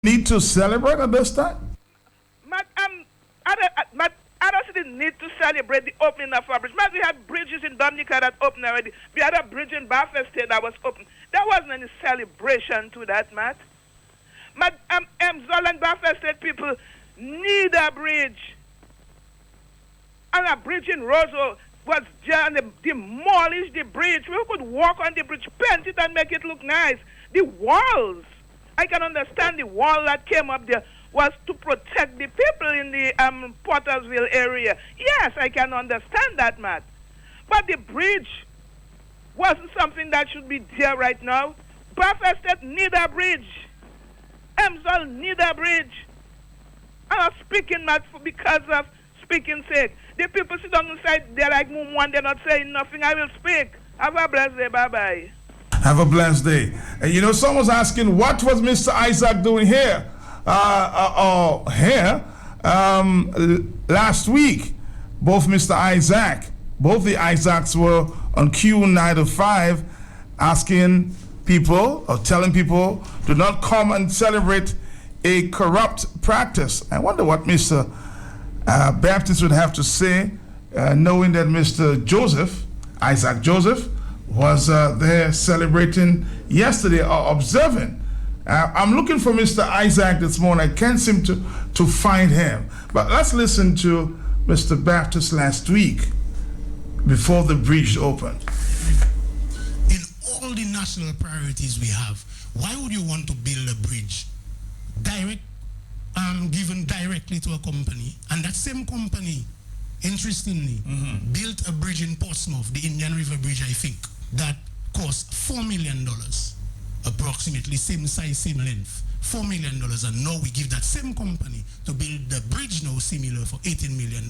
need to celebrate at this time? I don't see the need to celebrate the opening of our bridge. Man, we had bridges in Dominica that opened already. We had a bridge in Belfast State that was open. There wasn't any celebration to that, Matt. Emsall and Belfast State people need a bridge. And a bridge in Roswell was just demolished the bridge. We could walk on the bridge, paint it and make it look nice. The walls, I can understand the wall that came up there was to protect the people in the Pottersville area. Yes, I can understand that, Matt. But the bridge wasn't something that should be there right now. Belfast State need a bridge. Emsall need a bridge. I'm speaking, Matt, because of speaking sake. The people sit on the side, they're like Mumu and they're not saying nothing. I will speak. Have a blessed day. Bye-bye. Have a blessed day. And you know, someone's asking, what was Mr. Isaac doing here? Last week, both the Isaacs were on Q905 asking people or telling people do not come and celebrate a corrupt practice. I wonder what Mr. Baptist would have to say, knowing that Mr. Isaac Joseph, was there celebrating yesterday or observing. I'm looking for Mr. Isaac this morning. I can't seem to find him. But let's listen to Mr. Baptist last week before the bridge opened. In all the national priorities we have, why would you want to build a bridge given directly to a company, and that same company, interestingly, built a bridge in Portsmouth, the Indian River Bridge, I think, that cost $4 million, approximately same size, same length, $4 million, and now we give that same company to build the bridge now similar for $18 million.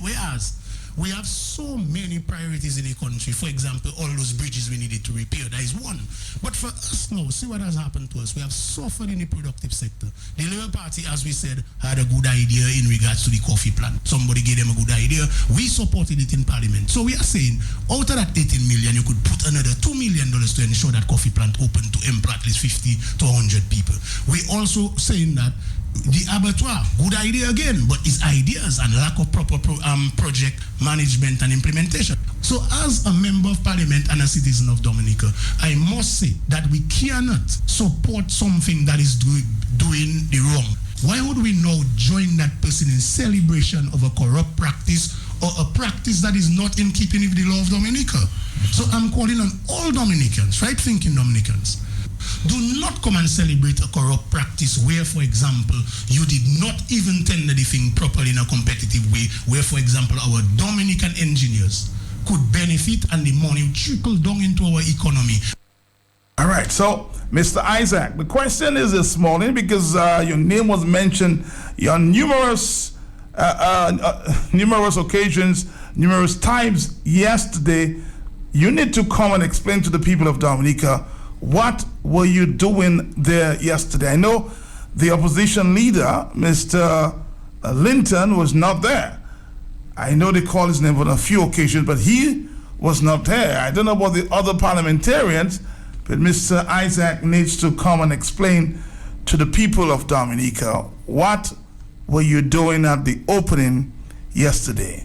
Whereas we have so many priorities in the country. For example, all those bridges we needed to repair, that is one. But for us now, see what has happened to us. We have suffered in the productive sector. The Labour Party, as we said, had a good idea in regards to the coffee plant. Somebody gave them a good idea. We supported it in Parliament. So we are saying, out of that 18 million, you could put another $2 million to ensure that coffee plant open to employ at least 50 to 100 people. We also saying that the abattoir, good idea again, but it's ideas and lack of proper project management and implementation. So as a member of parliament and a citizen of Dominica, I must say that we cannot support something that is doing the wrong. Why would we now join that person in celebration of a corrupt practice or a practice that is not in keeping with the law of Dominica? So I'm calling on all Dominicans, right-thinking Dominicans, do not come and celebrate a corrupt practice where, for example, you did not even tender the thing properly in a competitive way, where, for example, our Dominican engineers could benefit and the money trickle down into our economy. All right, so Mr. Isaac, the question is this morning, because your name was mentioned on numerous occasions, numerous times yesterday. You need to come and explain to the people of Dominica, what were you doing there yesterday? I know the opposition leader, Mr. Linton, was not there. I know they call his name on a few occasions, but he was not there. I don't know about the other parliamentarians, but Mr. Isaac needs to come and explain to the people of Dominica, what were you doing at the opening yesterday?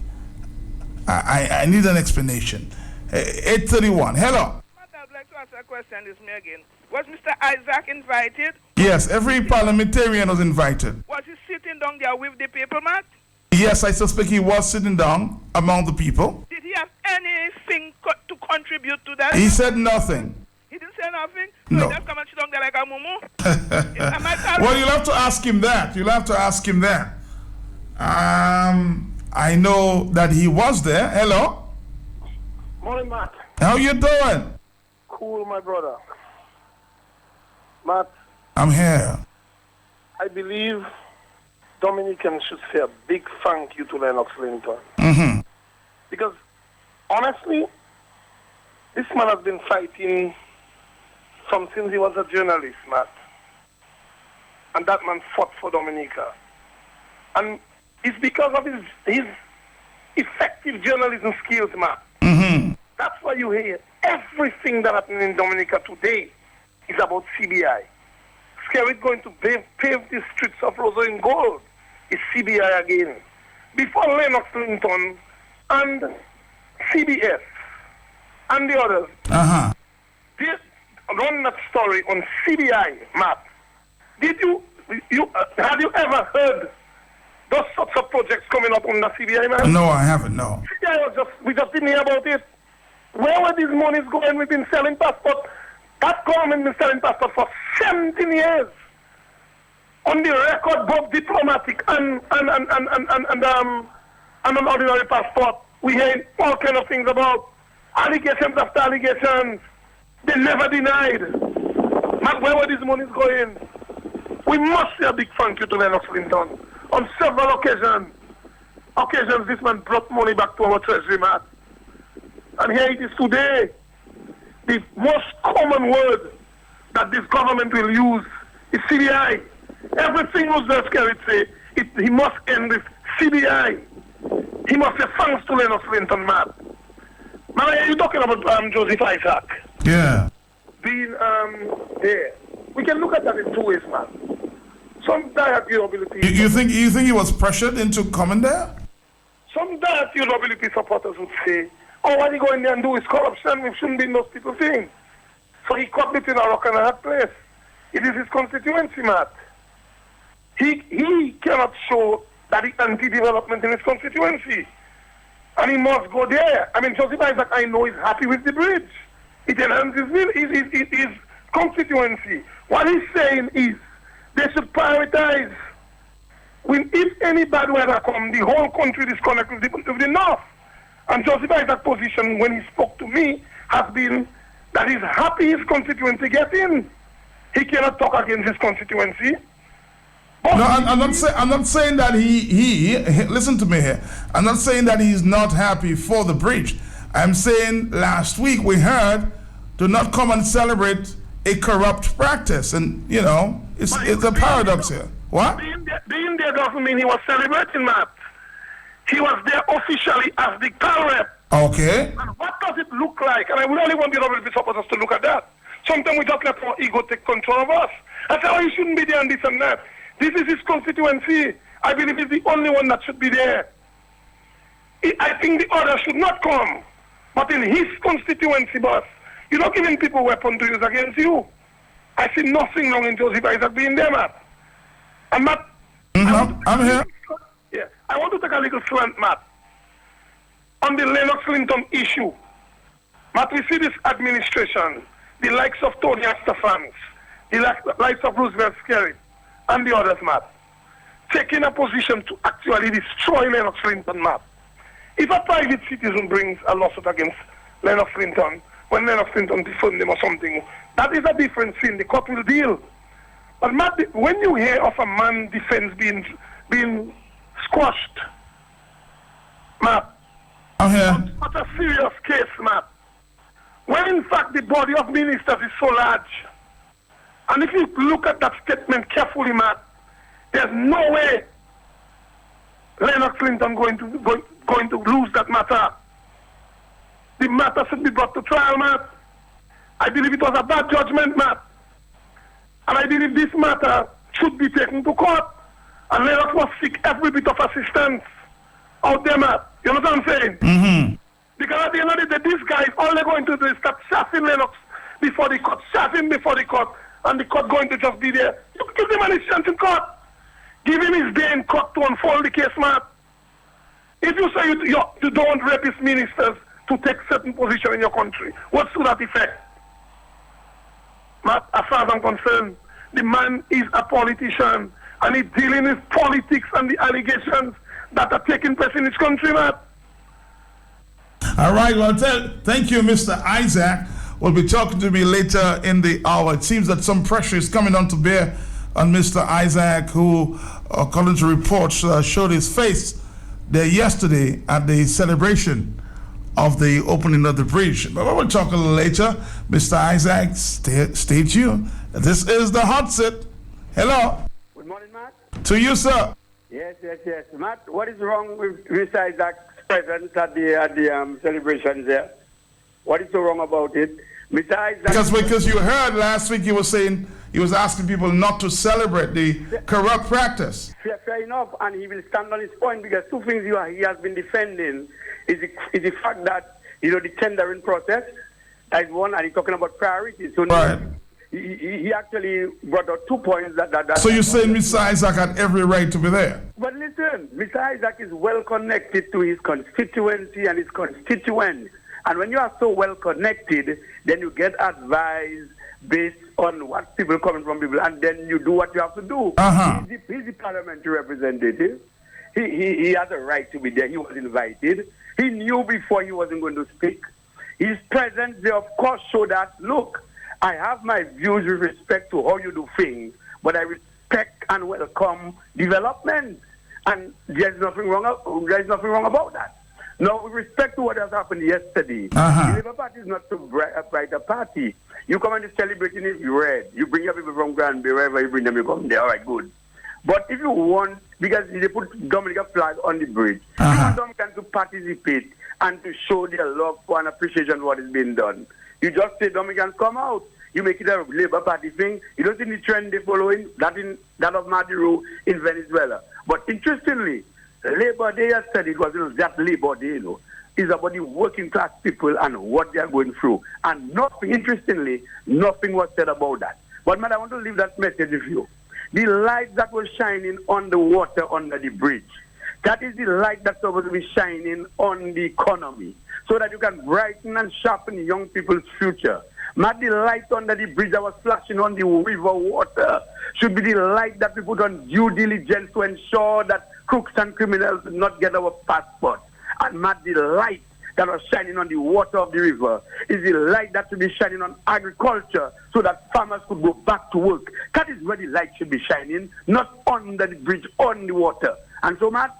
I need an explanation. 8:31. Hello. Question is me again. Was Mr. Isaac invited? Yes, every parliamentarian was invited. Was he sitting down there with the people, Matt? Yes, I suspect he was sitting down among the people. Did he have anything to contribute to that? He said nothing. He didn't say nothing? So no. He just come and sit down there like a mumu? Well, you'll have to ask him that. I know that he was there. Hello? Morning, Matt. How you doing? Cool, my brother. Matt, I'm here. I believe Dominicans should say a big thank you to Lennox Linton. Because, honestly, this man has been fighting since he was a journalist, Matt. And that man fought for Dominica. And it's because of his effective journalism skills, Matt. That's why you hear everything that happened in Dominica today is about CBI. Skerrit going to pave the streets of Roseau in gold? It's CBI again. Before Lennox Linton and CBS and the others, they run that story on CBI map. Have you ever heard those sorts of projects coming up on the CBI map? No, I haven't, no. CBI we just didn't hear about it. Where were these monies going? We've been selling passports. That government been selling passports for 17 years. On the record, both diplomatic and an ordinary passport. We hear all kind of things about allegations after allegations. They never denied. But where were these monies going? We must say a big thank you to Lennox Linton. On several occasions, this man brought money back to our treasury, Matt. And here it is today. The most common word that this government will use is CBI. Everything Roosevelt Skerrit say, he must end with CBI. He must say thanks to Lennox Linton, Matt. Man, you're talking about Joseph Isaac. Yeah. Being there. We can look at that in two ways, man. Some dire durability. You think he was pressured into coming there? Some dire durability supporters would say, oh, what he going there and do is corruption. We shouldn't be in those people's things. So he caught between a rock and a hard place. It is his constituency, Matt. He cannot show that he anti-development in his constituency. And he must go there. I mean, Joseph Isaac, I know, is happy with the bridge. It enhances his constituency. What he's saying is they should prioritize. If any bad weather comes, the whole country disconnects with the north. And Joseph Isaac's position when he spoke to me has been that he's happy his constituency gets in. He cannot talk against his constituency. No, I'm not saying that he listen to me here. I'm not saying that he's not happy for the bridge. I'm saying last week we heard do not come and celebrate a corrupt practice, and you know it's a paradox here. What? Being there doesn't mean he was celebrating, Matt. He was there officially as the CAL rep. Okay. And what does it look like? And I would only want the WP supporters to look at that. Sometimes we just let our ego take control of us. I say, oh, you shouldn't be there and this and that. This is his constituency. I believe he's the only one that should be there. I think the others should not come. But in his constituency, boss, you're not giving people weapons to use against you. I see nothing wrong in Joseph Isaac being there, Matt. And Matt, I'm here. Yeah, I want to take a little slant, Matt, on the Lennox Linton issue. Matt, we see this administration, the likes of Tony Astafans, the likes of Roosevelt Skerrit, and the others, Matt, taking a position to actually destroy Lennox Linton, Matt. If a private citizen brings a lawsuit against Lennox Linton, when Lennox Linton defend them or something, that is a different thing. The court will deal. But Matt, when you hear of a man's defense being squashed, Matt, I'm here. What a serious case, Matt. When in fact the body of ministers is so large, and if you look at that statement carefully, Matt, there's no way Lennox Linton going to lose that matter. The matter should be brought to trial, Matt. I believe it was a bad judgment, Matt. And I believe this matter should be taken to court. And Lennox must seek every bit of assistance out there, Matt. You know what I'm saying? Mm-hmm. Because at the end of the day, these guys, all they're going to do is start chaffing Lennox before the court, and the court going to just be there. You give them an chance in court. Give him his day in court to unfold the case, Matt. If you say you don't want rapist ministers to take certain position in your country, what's to that effect? Matt, as far as I'm concerned, the man is a politician, and he's dealing with politics and the allegations that are taking place in this country, Matt. All right, well, thank you, Mr. Isaac. Will be talking to me later in the hour. It seems that some pressure is coming on to bear on Mr. Isaac, who, according to reports, showed his face there yesterday at the celebration of the opening of the bridge. But we'll talk a little later. Mr. Isaac, stay tuned. This is the Hot Seat. Hello. Good morning, Matt. To you, sir. Yes. Matt, what is wrong with Mr. Isaac's presence at the celebrations there? What is so wrong about it? Mr. Isaac, Because you heard last week he was saying he was asking people not to celebrate the corrupt practice. fair enough, and he will stand on his point, because two things he has been defending is the fact that, the tendering process, that is one, and he's talking about priorities. So Right. he actually brought out 2 points that So you're saying Mr. Isaac had every right to be there? But listen, Mr. Isaac is well connected to his constituency and his constituents. And when you are so well connected, then you get advice based on what people coming from people, and then you do what you have to do. Uh-huh. He's the parliamentary representative. He has a right to be there. He was invited. He knew before he wasn't going to speak. His presence there, of course, showed that, look, I have my views with respect to how you do things, but I respect and welcome development. And there's nothing wrong about that. Now, with respect to what has happened yesterday, the Labour Party is not so bright a party. You come and celebrating it, you red. You bring your people from Granby, wherever you bring them, you come there. All right, good. But if you want, because they put Dominica flag on the bridge, you want Dominican to participate and to show their love for and appreciation for what is being done. You just say Dominicans come out. You make it a Labour Party thing. You don't see the trend they're following, that of Maduro in Venezuela. But interestingly, Labour Day yesterday, it wasn't that Labour Day, It's about the working class people and what they are going through. And interestingly, nothing was said about that. But man, I want to leave that message with you. The light that was shining on the water under the bridge, that is the light that's supposed to be shining on the economy, so that you can brighten and sharpen young people's future. Not the light under the bridge that was flashing on the river water should be the light that we put on due diligence to ensure that crooks and criminals do not get our passport. And not the light that was shining on the water of the river is the light that should be shining on agriculture, so that farmers could go back to work. That is where the light should be shining, not under the bridge, on the water. And so, Matt,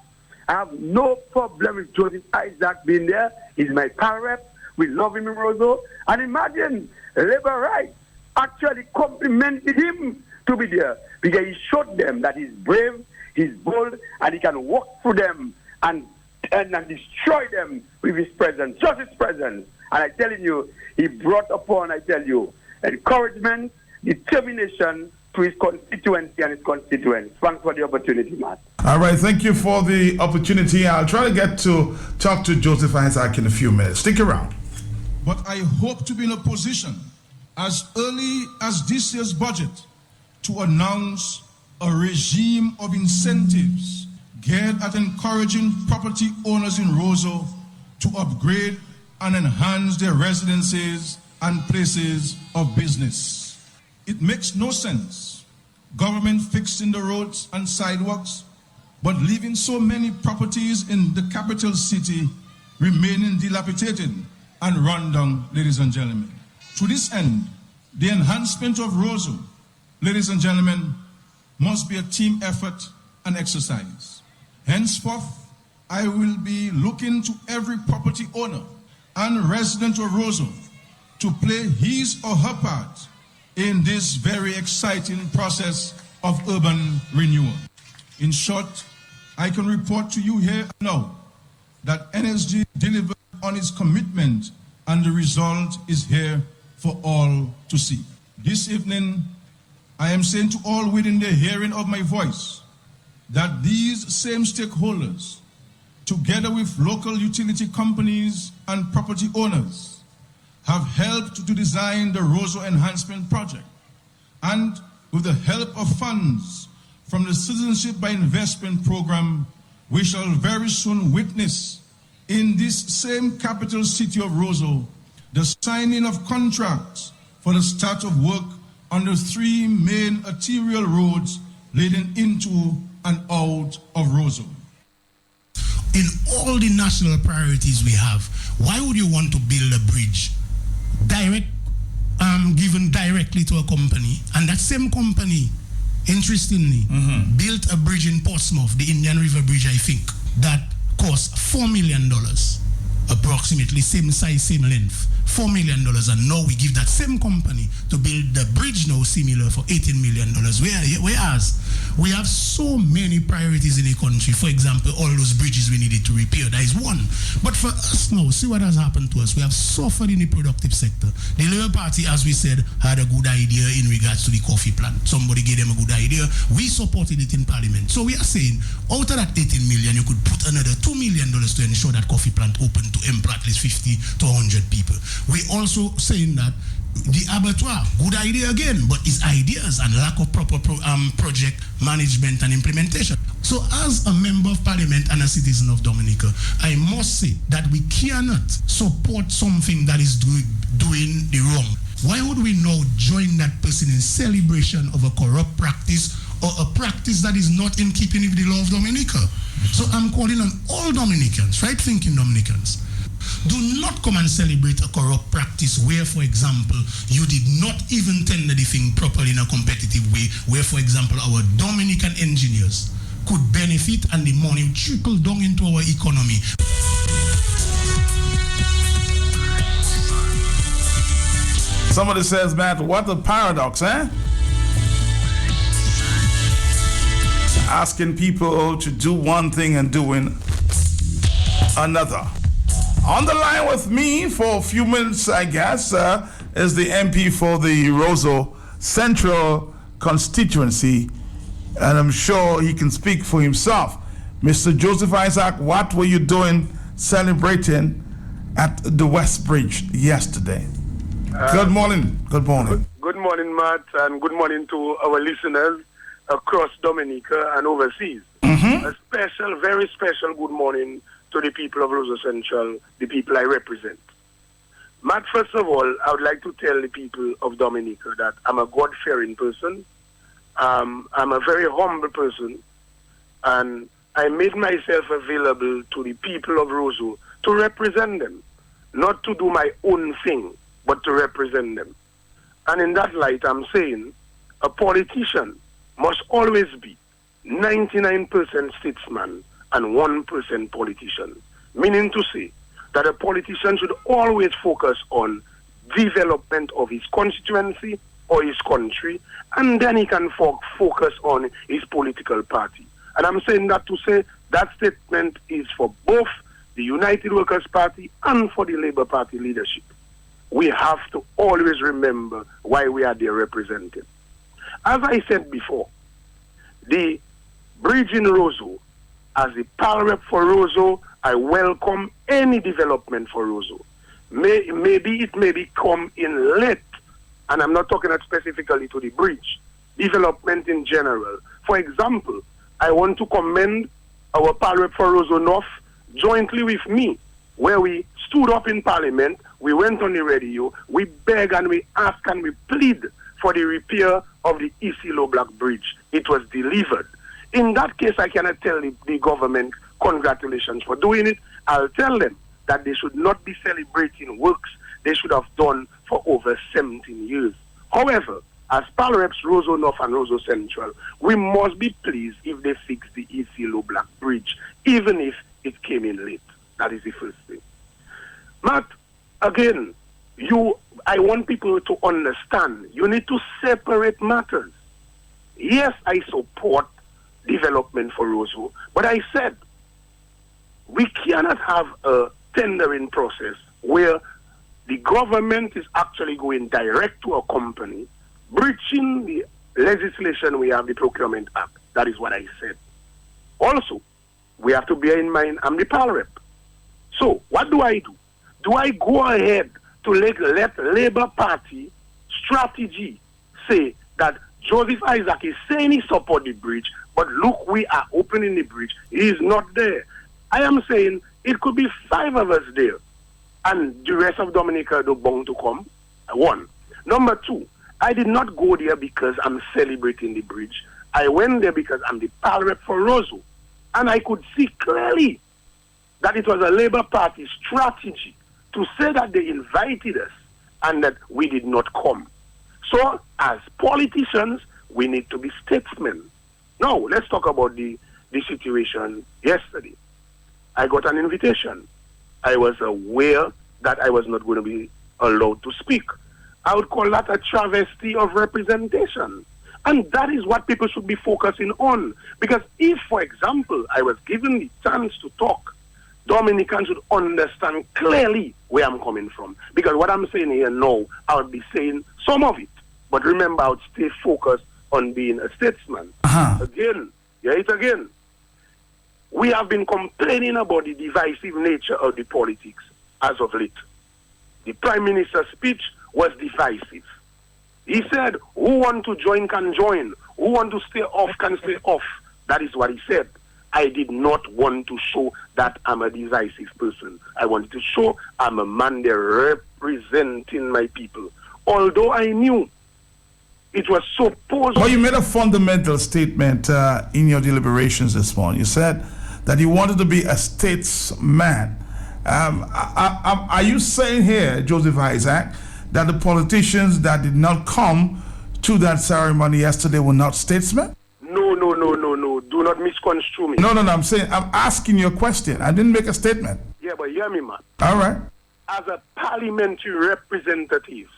I have no problem with Joseph Isaac being there. He's my power rep. We love him in Roseau. And imagine, Labour Right actually complimented him to be there, because he showed them that he's brave, he's bold, and he can walk through them and destroy them with his presence, just his presence. And I'm telling you, he brought upon, encouragement, determination to his constituency and his constituents. Thanks for the opportunity, Matt. All right, thank you for the opportunity. I'll try to get to talk to Joseph Isaac in a few minutes. Stick around. But I hope to be in a position as early as this year's budget to announce a regime of incentives geared at encouraging property owners in Roseau to upgrade and enhance their residences and places of business. It makes no sense, government fixing the roads and sidewalks, but leaving so many properties in the capital city remaining dilapidated and run down, ladies and gentlemen. To this end, the enhancement of Roseau, ladies and gentlemen, must be a team effort and exercise. Henceforth, I will be looking to every property owner and resident of Roseau to play his or her part in this very exciting process of urban renewal. In short, I can report to you here now that NSG delivered on its commitment, and the result is here for all to see. This evening, I am saying to all within the hearing of my voice that these same stakeholders, together with local utility companies and property owners, have helped to design the Roseau Enhancement Project. And with the help of funds from the Citizenship by Investment Program, we shall very soon witness in this same capital city of Roseau the signing of contracts for the start of work on the 3 main arterial roads leading into and out of Roseau. In all the national priorities we have, why would you want to build a bridge given directly to a company, and that same company, interestingly, built a bridge in Portsmouth, the Indian River Bridge, I think, that cost $4 million, approximately same size, same length, $4 million, and now we give that same company to build the bridge now similar for $18 million. Whereas we have so many priorities in the country. For example, all those bridges we needed to repair, that is one. But for us now, see what has happened to us. We have suffered in the productive sector. The Labour Party, as we said, had a good idea in regards to the coffee plant. Somebody gave them a good idea. We supported it in Parliament. So we are saying, out of that 18 million, you could put another $2 million to ensure that coffee plant open to employ at least 50 to 100 people. We also saying that the abattoir, good idea again, but it's ideas and lack of proper project management and implementation. So as a member of Parliament and a citizen of Dominica, I must say that we cannot support something that is doing the wrong. Why would we now join that person in celebration of a corrupt practice or a practice that is not in keeping with the law of Dominica? So I'm calling on all Dominicans, right-thinking Dominicans, do not come and celebrate a corrupt practice where, for example, you did not even tender the thing properly in a competitive way, where, for example, our Dominican engineers could benefit and the money trickle down into our economy. Somebody says, Matt, what a paradox, eh? Asking people to do one thing and doing another. On the line with me for a few minutes, I guess, is the MP for the Roseau Central constituency, and I'm sure he can speak for himself. Mr. Joseph Isaac, what were you doing celebrating at the West Bridge yesterday? Good morning. Good morning. Good morning, Matt, and good morning to our listeners across Dominica and overseas. A special, very special good morning to the people of Roseau Central, the people I represent. Matt, first of all, I would like to tell the people of Dominica that I'm a God-fearing person. I'm a very humble person, and I made myself available to the people of Roseau to represent them, not to do my own thing, but to represent them. And in that light, I'm saying a politician must always be 99% statesman and 1% politician, meaning to say that a politician should always focus on development of his constituency or his country, and then he can focus on his political party. And I'm saying that to say that statement is for both the United Workers' Party and for the Labour Party leadership. We have to always remember why we are there represented. As I said before, the bridge in Roseau, as the PAL rep for Roseau, I welcome any development for Roseau. Maybe it may come in late, and I'm not talking specifically to the bridge, development in general. For example, I want to commend our PAL rep for Roseau North jointly with me, where we stood up in Parliament, we went on the radio, we begged and we asked and we plead for the repair of the Isilo Black Bridge. It was delivered. In that case, I cannot tell the government congratulations for doing it. I'll tell them that they should not be celebrating works they should have done for over 17 years. However, as PAL reps Roseau North and Roseau Central, we must be pleased if they fix the Isilo Black Bridge, even if it came in late. That is the first thing. Matt, again, I want people to understand, you need to separate matters. Yes, I support development for Roseau, but I said we cannot have a tendering process where the government is actually going direct to a company, breaching the legislation we have, the Procurement Act. That is what I said. Also, we have to bear in mind, I'm the PAL rep. So, what do I do? Do I go ahead to let Labour Party strategy say that Joseph Isaac is saying he supports the bridge, but look, we are opening the bridge. He is not there. I am saying it could be 5 of us there, and the rest of Dominica are bound to come. 1. Number 2, I did not go there because I'm celebrating the bridge. I went there because I'm the PAL rep for Roseau, and I could see clearly that it was a Labour Party strategy to say that they invited us and that we did not come. So, as politicians, we need to be statesmen. Now, let's talk about the situation yesterday. I got an invitation I was aware that I was not going to be allowed to speak. I would call that a travesty of representation. And that is what people should be focusing on. Because if, for example, I was given the chance to talk, Dominicans should understand clearly where I'm coming from. Because what I'm saying here now, I would be saying some of it. But remember, I would stay focused on being a statesman. Again, hear it again. We have been complaining about the divisive nature of the politics as of late. The Prime Minister's speech was divisive. He said, who want to join can join. Who want to stay off can stay off. That is what he said. I did not want to show that I'm a divisive person. I wanted to show I'm a man there representing my people. Although I knew it was supposed... Well, you made a fundamental statement in your deliberations this morning. You said that you wanted to be a statesman. Are you saying here, Joseph Isaac, that the politicians that did not come to that ceremony yesterday were not statesmen? No. Do not misconstrue me. No. I'm asking you a question. I didn't make a statement. Yeah, but hear me, man. All right. As a parliamentary representative,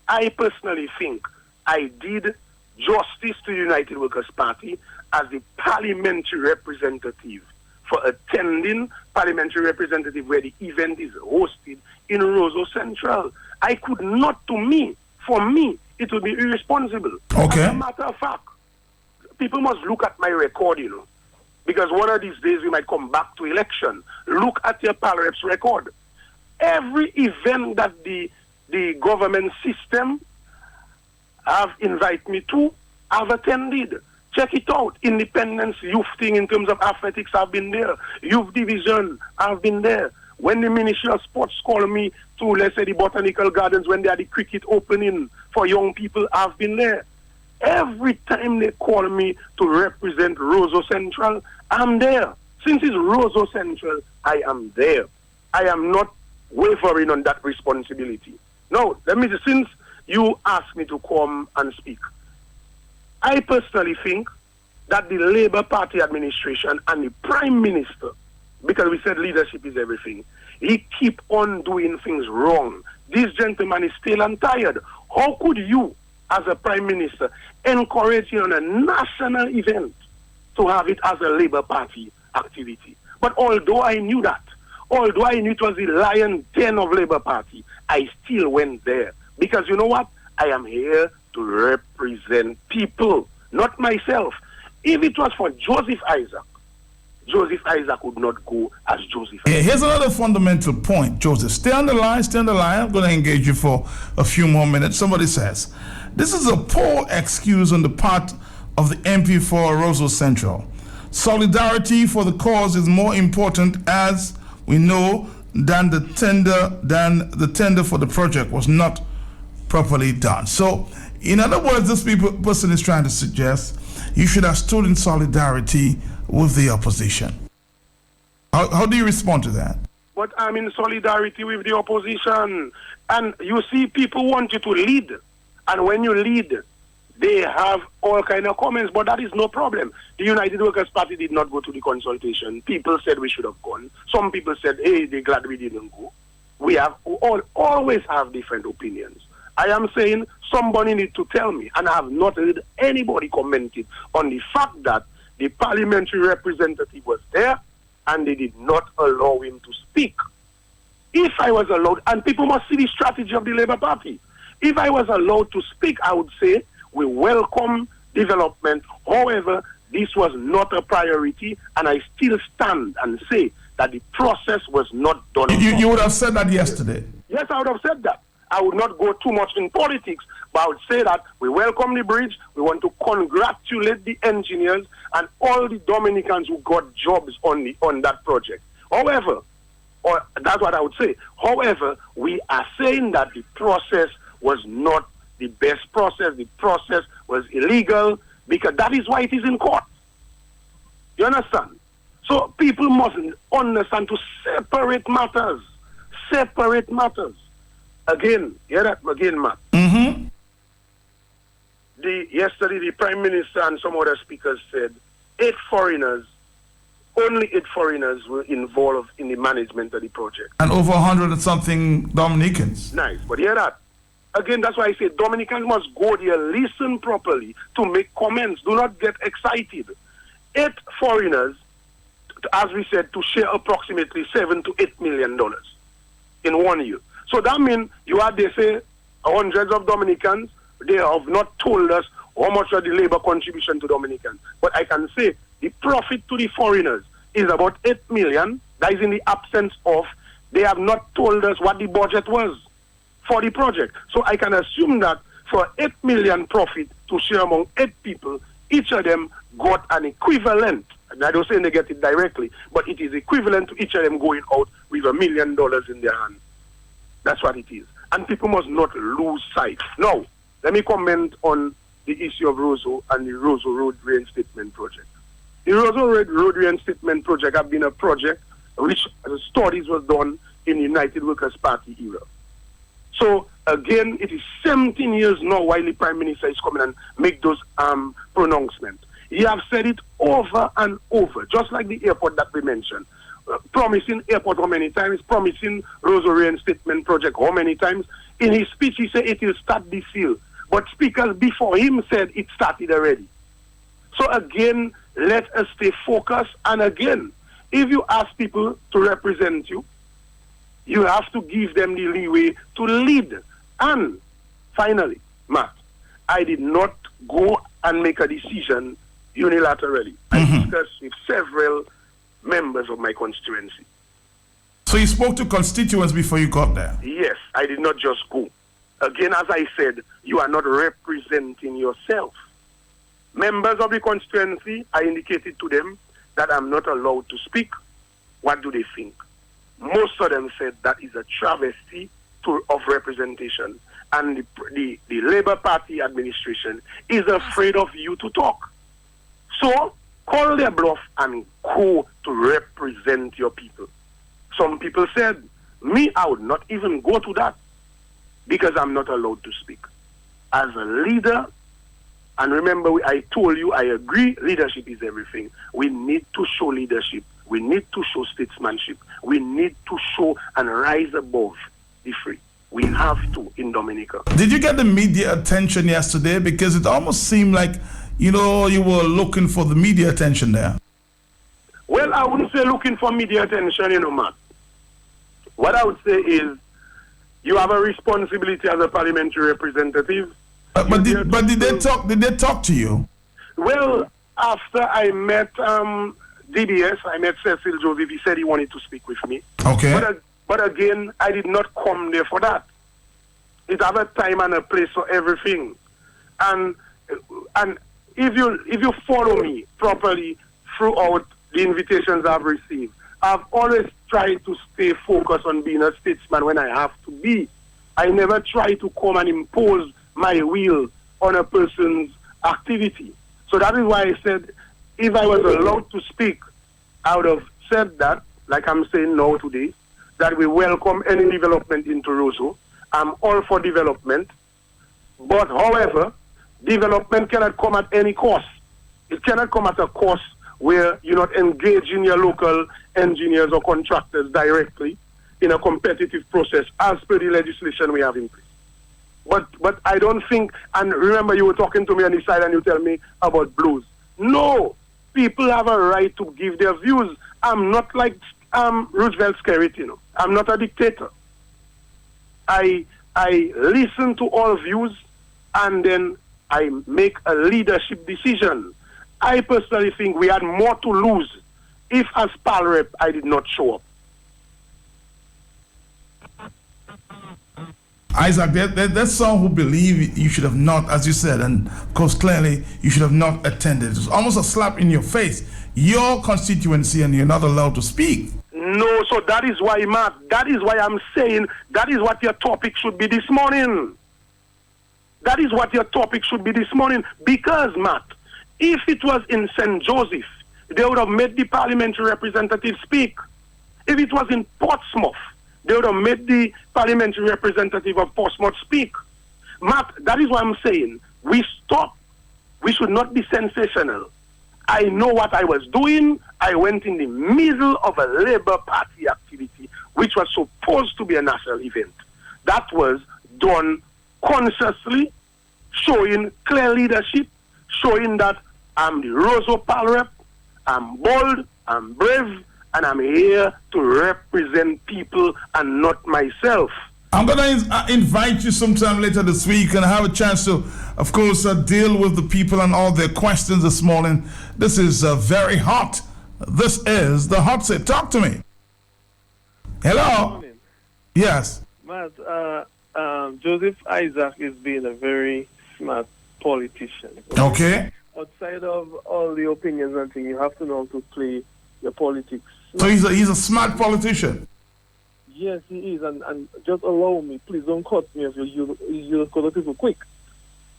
I personally think I did justice to the United Workers' Party as the parliamentary representative for attending parliamentary representative where the event is hosted in Roseau Central. I could not, for me, it would be irresponsible. Okay. As a matter of fact, people must look at my record, because one of these days we might come back to election. Look at your PALREP's record. Every event that the government system have invited me to, I've attended. Check it out. Independence youth thing in terms of athletics, I've been there. Youth division, I've been there. When the Ministry of Sports call me to, let's say, the Botanical Gardens, when they are the cricket opening for young people, I've been there. Every time they call me to represent Roseau Central, I'm there. Since it's Roseau Central, I am there. I am not wavering on that responsibility. No, let me say, since you asked me to come and speak, I personally think that the Labour Party administration and the Prime Minister, because we said leadership is everything, he keep on doing things wrong. This gentleman is still untired. How could you, as a Prime Minister, encourage on a national event to have it as a Labour Party activity? But although I knew that, although I knew it was the lion den of Labour Party, I still went there. Because you know what? I am here to represent people, not myself. If it was for Joseph Isaac would not go as Joseph Isaac. Here's another fundamental point, Joseph. Stay on the line. I'm going to engage you for a few more minutes. Somebody says, this is a poor excuse on the part of the MP for Roseau Central. Solidarity for the cause is more important, as we know, than the tender for the project was not properly done. So, in other words, this person is trying to suggest you should have stood in solidarity with the opposition. How do you respond to that? But I'm in solidarity with the opposition. And you see, people want you to lead. And when you lead, they have all kind of comments, but that is no problem. The United Workers' Party did not go to the consultation. People said we should have gone. Some people said, hey, they're glad we didn't go. We have always have different opinions. I am saying somebody needs to tell me, and I have not heard anybody commented on the fact that the parliamentary representative was there and they did not allow him to speak. If I was allowed, and people must see the strategy of the Labour Party, if I was allowed to speak, I would say we welcome development. However, this was not a priority, and I still stand and say that the process was not done. You would have said that yesterday. Yes, I would have said that. I would not go too much in politics, but I would say that we welcome the bridge. We want to congratulate the engineers and all the Dominicans who got jobs on that project. However, or that's what I would say. However, we are saying that the process was not the best process. The process was illegal, because that is why it is in court. You understand? So people must understand to separate matters. Separate matters. Again, hear that again, Matt. Mm-hmm. Yesterday, the Prime Minister and some other speakers said 8 foreigners only 8 foreigners were involved in the management of the project. And over 100 and something Dominicans. Nice, but hear that. Again, that's why I say Dominicans must go there, listen properly to make comments. Do not get excited. 8 foreigners, as we said, to share approximately $7 to $8 million in 1 year. So that means you are, they say, hundreds of Dominicans, they have not told us how much of the labor contribution to Dominicans. But I can say the profit to the foreigners is about 8 million. That is in the absence of, they have not told us what the budget was for the project. So I can assume that for 8 million profit to share among 8 people, each of them got an equivalent, and I don't say they get it directly, but it is equivalent to each of them going out with $1 million in their hand. That's what it is. And people must not lose sight. Now, let me comment on the issue of Roseau and the Roseau Road Reinstatement Project. The Roseau Road Reinstatement Project have been a project which studies was done in the United Workers' Party era. So, again, it is 17 years now while the Prime Minister is coming and make those pronouncements. He have said it over and over, just like the airport that we mentioned. Promising airport how many times, promising Roseau Reinstatement Project how many times. In his speech, he said it will start this year. But speakers before him said it started already. So again, let us stay focused. And again, if you ask people to represent you, you have to give them the leeway to lead. And finally, Matt, I did not go and make a decision unilaterally. I discussed with several members of my constituency. So you spoke to constituents before you got there? Yes, I did not just go. Again, as I said, you are not representing yourself. Members of the constituency, I indicated to them that I'm not allowed to speak. What do they think? Most of them said that is a travesty of representation. And the Labour Party administration is afraid of you to talk. So, call their bluff and go to represent your people. Some people said, me, I would not even go to that because I'm not allowed to speak. As a leader, and remember, I told you, I agree, leadership is everything. We need to show leadership. We need to show statesmanship. We need to show and rise above the free. We have to in Dominica. Did you get the media attention yesterday? Because it almost seemed like, you were looking for the media attention there. Well, I wouldn't say looking for media attention, Matt. What I would say is you have a responsibility as a parliamentary representative. But did they talk? Did they talk to you? Well, after I met DBS, I met Cecil Joseph. He said he wanted to speak with me. Okay. But again, I did not come there for that. It have a time and a place for everything. And if you follow me properly throughout the invitations I've received, I've always tried to stay focused on being a statesman when I have to be. I never try to come and impose my will on a person's activity. So that is why I said, if I was allowed to speak, I would have said that, like I'm saying now today, that we welcome any development into Roseau. I'm all for development. But however, development cannot come at any cost. It cannot come at a cost where you're not engaging your local engineers or contractors directly in a competitive process as per the legislation we have in place. But I don't think, and remember you were talking to me on the side and you tell me about blues. No, people have a right to give their views. I'm not like Roosevelt Skerrit, I'm not a dictator. I listen to all views and then I make a leadership decision. I personally think we had more to lose if as PAL rep I did not show up. Isaac, there's some who believe you should have not, as you said, and of course clearly you should have not attended. It's almost a slap in your face. Your constituency and you're not allowed to speak. No, so that is why, Matt, that is why I'm saying that is what your topic should be this morning. That is what your topic should be this morning. Because, Matt, if it was in St. Joseph, they would have made the parliamentary representative speak. If it was in Portsmouth, they would have made the parliamentary representative of Portsmouth speak. Matt, that is what I'm saying. We should not be sensational. I know what I was doing. I went in the middle of a Labour Party activity, which was supposed to be a national event. That was done consciously, showing clear leadership, showing that I'm the Roseau Pal rep, I'm bold, I'm brave, and I'm here to represent people and not myself. I'm going to invite you sometime later this week and have a chance to, of course, deal with the people and all their questions this morning. This is very hot. This is the hot seat. Talk to me. Hello. Yes. Matt, Joseph Isaac is being a very smart politician. Okay. Outside of all the opinions and things, you have to know how to play your politics. So he's a smart politician. Yes, he is, and just allow me, please don't cut me if you cut people quick.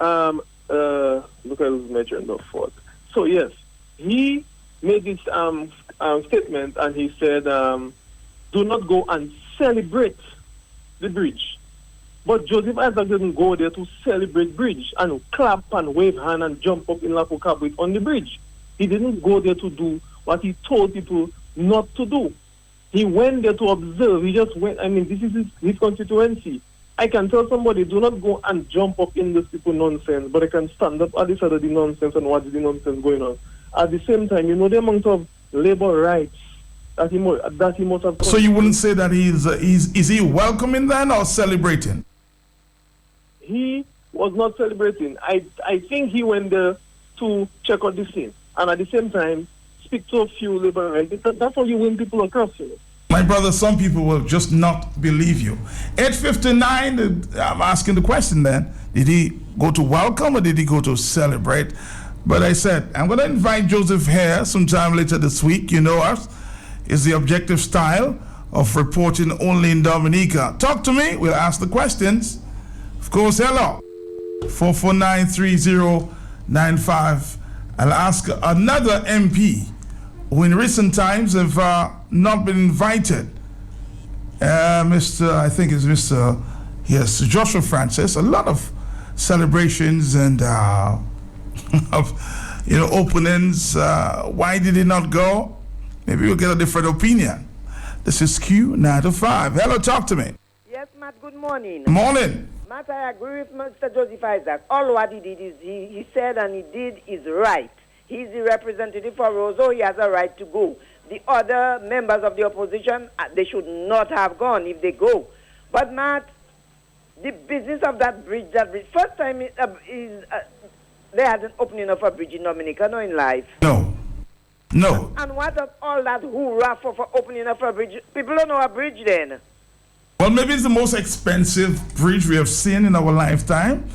Look, I lose my train of thought. So yes, he made this statement, and he said, "Do not go and celebrate the bridge." But Joseph Isaac didn't go there to celebrate bridge and clap and wave hand and jump up in Lapo Cabrit on the bridge. He didn't go there to do what he told people not to do. He went there to observe. He just went. I mean, this is his constituency. I can tell somebody, do not go and jump up in these people nonsense, but I can stand up at the side of the nonsense and watch the nonsense going on. At the same time, you know the amount of labor rights that he must have. So you wouldn't say that is he welcoming then or celebrating? He was not celebrating. I think he went there to check out the scene and at the same time speak to a few labor rights. That's how you win people across. You know? My brother, some people will just not believe you. 8:59, I'm asking the question then, did he go to welcome or did he go to celebrate? But I said, I'm going to invite Joseph here sometime later this week. You know us. It's the objective style of reporting only in Dominica. Talk to me. We'll ask the questions. Of course, hello. 4493095. I'll ask another MP who in recent times have not been invited. I think it's Mr. Yes, Joshua Francis. A lot of celebrations and of openings. Why did he not go? Maybe we'll get a different opinion. This is Q9 to 5. Hello, talk to me. Yes, Matt, good morning. Morning. Matt, I agree with Mr. Joseph Isaac. All what he did is he said and he did is right. He's the representative for Roseau. He has a right to go. The other members of the opposition, they should not have gone if they go. But, Matt, the business of that bridge, first time they had an opening of a bridge in Dominica, no in life. No. And what of all that hoorah for opening of a bridge? People don't know a bridge then. Well, maybe it's the most expensive bridge we have seen in our lifetime.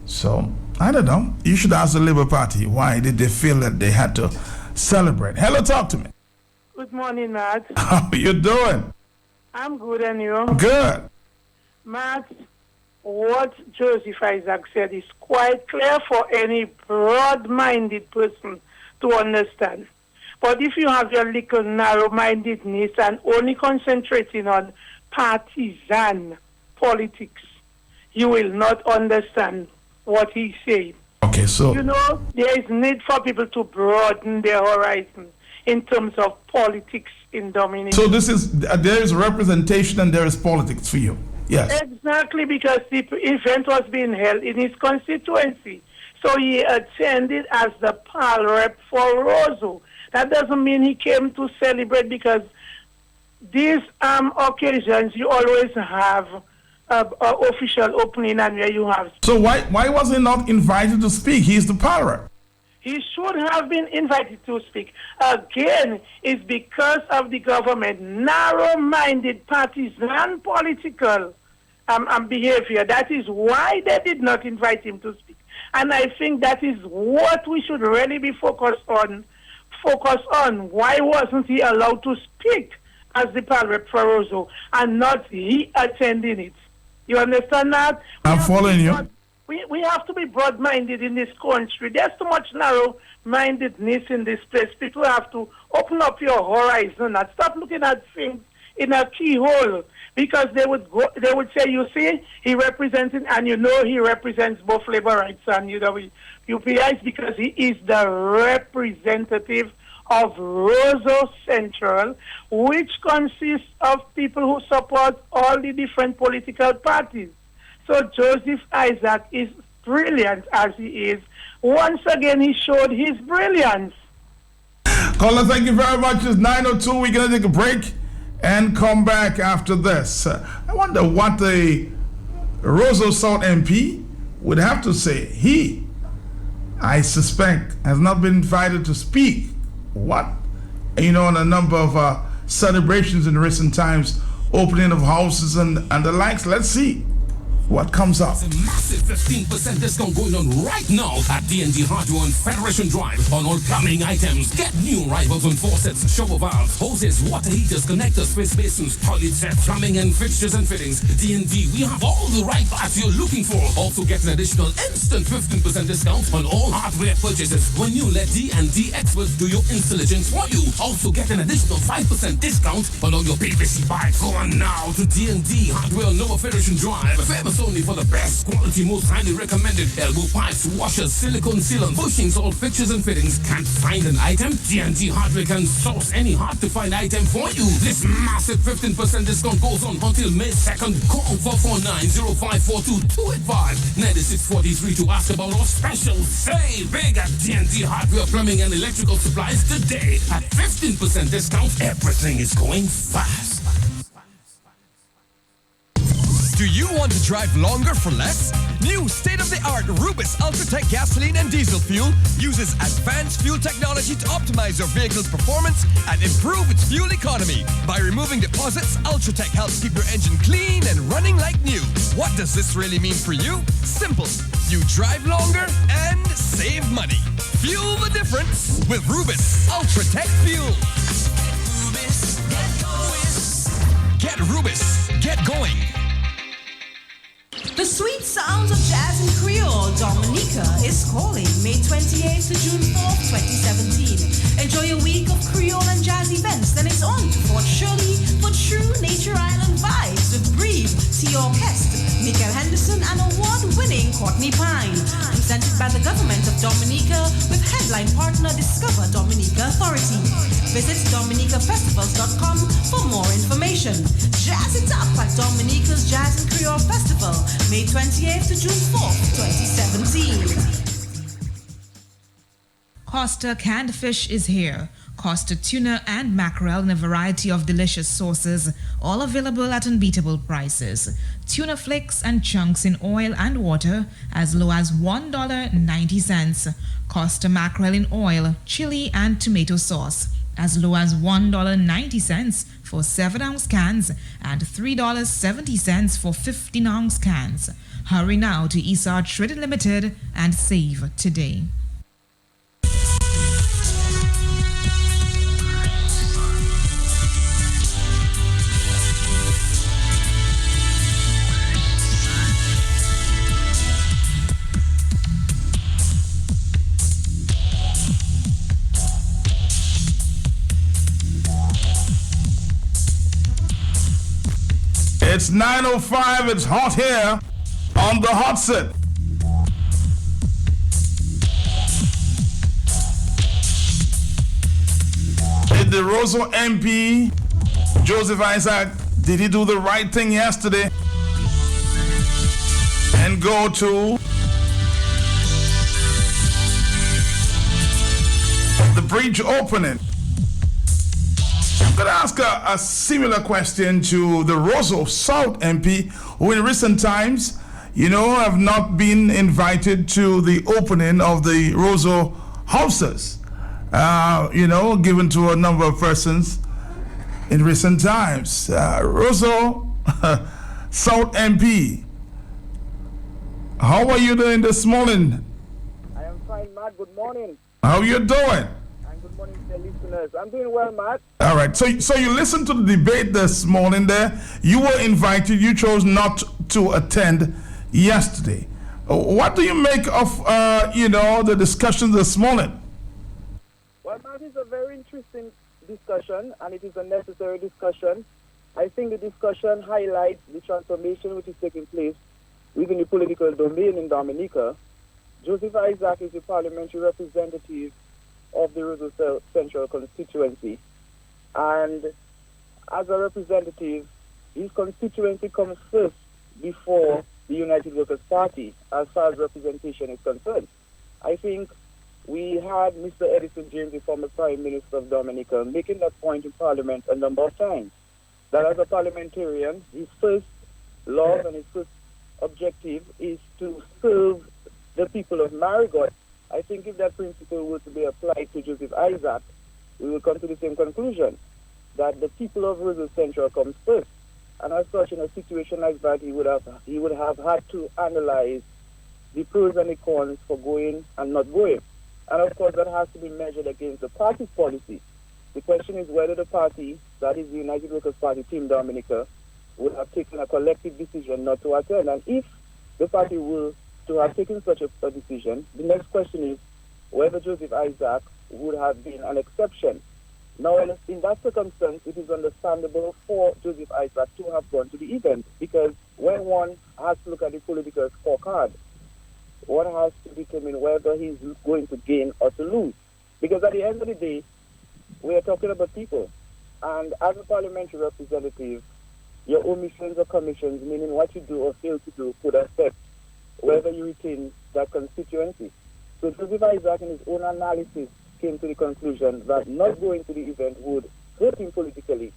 So, I don't know. You should ask the Labour Party why did they feel that they had to celebrate. Hello, talk to me. Good morning, Matt. How you doing? I'm good, and you? Good. Matt, what Joseph Isaac said is quite clear for any broad-minded person to understand. But if you have your little narrow-mindedness and only concentrating on partisan politics, you will not understand what he's saying. Okay, so... You know, there is need for people to broaden their horizon in terms of politics in Dominica. So there is representation and there is politics for you. Yes. Exactly, because the event was being held in his constituency. So he attended as the PAL rep for Roseau. That doesn't mean he came to celebrate, because these occasions you always have official opening and where you have... So why was he not invited to speak? He's the PAL rep. He should have been invited to speak. Again, it's because of the government narrow-minded, partisan, political behavior. That is why they did not invite him to speak. And I think that is what we should really be focused on. Why wasn't he allowed to speak as the PAL rep for Roseau and not he attending it? You understand that? I'm following you. We have to be broad-minded in this country. There's too much narrow-mindedness in this place. People have to open up your horizon and stop looking at things in a keyhole, because they would say, you see, he represents it, and he represents both labor rights and UPIs, because he is the representative of Roseau Central, which consists of people who support all the different political parties. So Joseph Isaac is brilliant as he is. Once again, he showed his brilliance. Caller, thank you very much. It's 9:02. We're going to take a break and come back after this. I wonder what the Roseau South MP would have to say. He, I suspect, has not been invited to speak. What? On a number of celebrations in recent times, opening of houses and the likes. Let's see what comes up. A massive 15% discount going on right now at D&D Hardware on Federation Drive on all plumbing items. Get new rivals on faucets, shower valves, hoses, water heaters, connectors, space basins, toilet sets, plumbing and fixtures and fittings. D&D, we have all the right parts you're looking for. Also get an additional instant 15% discount on all hardware purchases when you let D&D experts do your installations for you. Also get an additional 5% discount on all your PVC pipes. Go on now to D&D Hardware on Lower Federation Drive. Famous only for the best quality, most highly recommended elbow pipes, washers, silicone sealants, bushings, all fixtures and fittings. Can't find an item? D&D Hardware can source any hard-to-find item for you. This massive 15% discount goes on until May 2nd. Call 449-0542-285 9643 to ask about our specials. Save big at D&D Hardware Plumbing and Electrical Supplies today. At 15% discount, everything is going fast. Do you want to drive longer for less? New state-of-the-art Rubis Ultratech gasoline and diesel fuel uses advanced fuel technology to optimize your vehicle's performance and improve its fuel economy. By removing deposits, Ultratech helps keep your engine clean and running like new. What does this really mean for you? Simple. You drive longer and save money. Fuel the difference with Rubis Ultratech fuel. Get Rubis. Get going. The sweet sounds of jazz and Creole, Dominica is calling May 28th to June 4th, 2017. Enjoy a week of Creole and jazz events. Then it's on to Fort Shirley for true Nature Island vibes with Breathe, Tea Orchestra, Michael Henderson, and award-winning Courtney Pine. Presented by the government of Dominica with headline partner Discover Dominica Authority. Visit dominicafestivals.com for more information. Jazz it up at Dominica's Jazz and Creole Festival, May 28th to June 4th, 2017. Costa Canned Fish is here. Costa tuna and mackerel in a variety of delicious sauces, all available at unbeatable prices. Tuna flakes and chunks in oil and water as low as $1.90. Costa mackerel in oil, chili and tomato sauce as low as $1.90 for 7-ounce cans and $3.70 for 15-ounce cans. Hurry now to Esau Traded Limited and save today. It's 9:05. It's hot here on the hot set. Did the Roseau MP, Joseph Isaac, did he do the right thing yesterday and go to the bridge opening? I'm going to ask a similar question to the Roseau South MP, who in recent times, have not been invited to the opening of the Roseau houses, given to a number of persons in recent times. Roseau South MP, how are you doing this morning? I am fine, Matt. Good morning. How you doing? Good morning to the listeners. I'm doing well, Matt. All right. So you listened to the debate this morning there. You were invited. You chose not to attend yesterday. What do you make of, the discussion this morning? Well, Matt, it's a very interesting discussion, and it is a necessary discussion. I think the discussion highlights the transformation which is taking place within the political domain in Dominica. Joseph Isaac is the parliamentary representative of the Roseau Central constituency. And as a representative, his constituency comes first before the United Workers' Party as far as representation is concerned. I think we had Mr. Edison James, the former Prime Minister of Dominica, making that point in Parliament a number of times, that as a parliamentarian, his first love and his first objective is to serve the people of Marigot. I think if that principle were to be applied to Joseph Isaac, we will come to the same conclusion, that the people of Roseau Central comes first. And as such, in a situation like that, he would have had to analyze the pros and the cons for going and not going. And of course, that has to be measured against the party's policy. The question is whether the party, that is the United Workers' Party, Team Dominica, would have taken a collective decision not to attend. And if the party were to have taken such a decision, the next question is whether Joseph Isaac would have been an exception. Now, in that circumstance, it is understandable for Joseph Isaac to have gone to the event, because when one has to look at the political scorecard, one has to determine whether he's going to gain or to lose. Because at the end of the day, we are talking about people. And as a parliamentary representative, your omissions or commissions, meaning what you do or fail to do, could affect whether you retain that constituency. So Joseph Isaac, in his own analysis, came to the conclusion that not going to the event would hurt him politically.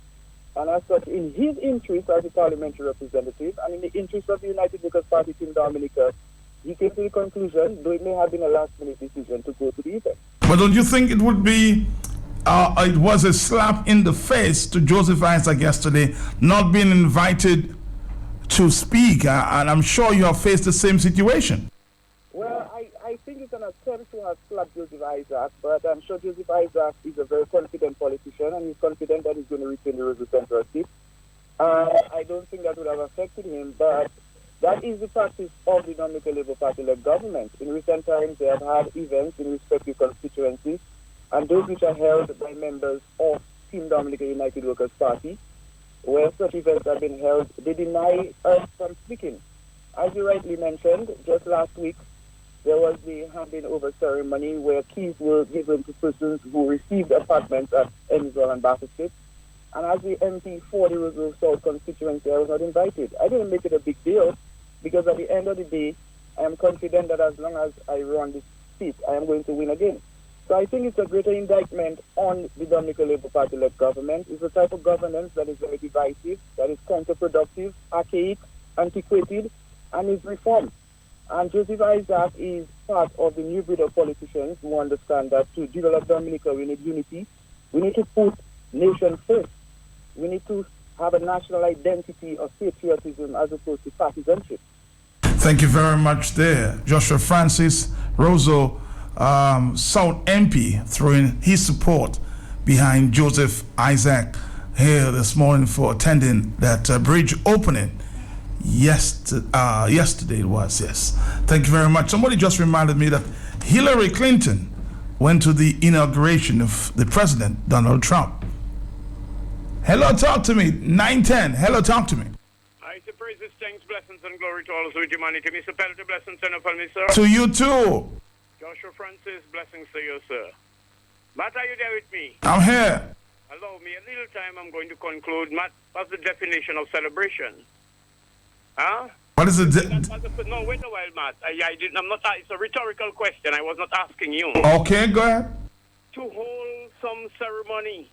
And as such, in his interest as a parliamentary representative and in the interest of the United Workers' Party Team Dominica, he came to the conclusion, though it may have been a last-minute decision, to go to the event. But don't you think it would be, it was a slap in the face to Joseph Isaac yesterday, not being invited to speak? And I'm sure you have faced the same situation. Well, I think it's an attempt to have slapped Joseph Isaac, but I'm sure Joseph Isaac is a very confident politician, and he's confident that he's going to retain the Roseau Central seat. I don't think that would have affected him, but that is the practice of the Dominica Labour Party-led government. In recent times, they have had events in respective constituencies, and those which are held by members of Team Dominica United Workers' Party, where such events have been held, they deny us from speaking. As you rightly mentioned, just last week, there was the handing over ceremony where keys were given to persons who received apartments at Ennisville and Battersea. And as the MP for the Roseau South constituency, I was not invited. I didn't make it a big deal, because at the end of the day, I am confident that as long as I run this seat, I am going to win again. So I think it's a greater indictment on the Dominica Labour Party-led government. It's a type of governance that is very divisive, that is counterproductive, archaic, antiquated, and is reformed. And Joseph Isaac is part of the new breed of politicians who understand that to develop Dominica, we need unity. We need to put nation first. We need to have a national identity of patriotism as opposed to partisanship. Thank you very much there. Joshua Francis, Roseau South MP, throwing his support behind Joseph Isaac here this morning for attending that bridge opening. Yesterday it was, yes. Thank you very much. Somebody just reminded me that Hillary Clinton went to the inauguration of the president, Donald Trump. Hello, talk to me. 910. Hello, talk to me. I say praises, thanks, blessings, and glory to all of humanity. Mr. Pellet, blessings and upon me, sir. To you too. Joshua Francis, blessings to you, sir. Matt, are you there with me? I'm here. Allow me a little time. I'm going to conclude. Matt, what's the definition of celebration? Huh? What is it? No, wait a while, Matt. I'm not. It's a rhetorical question. I was not asking you. Okay, go ahead. To hold some ceremony.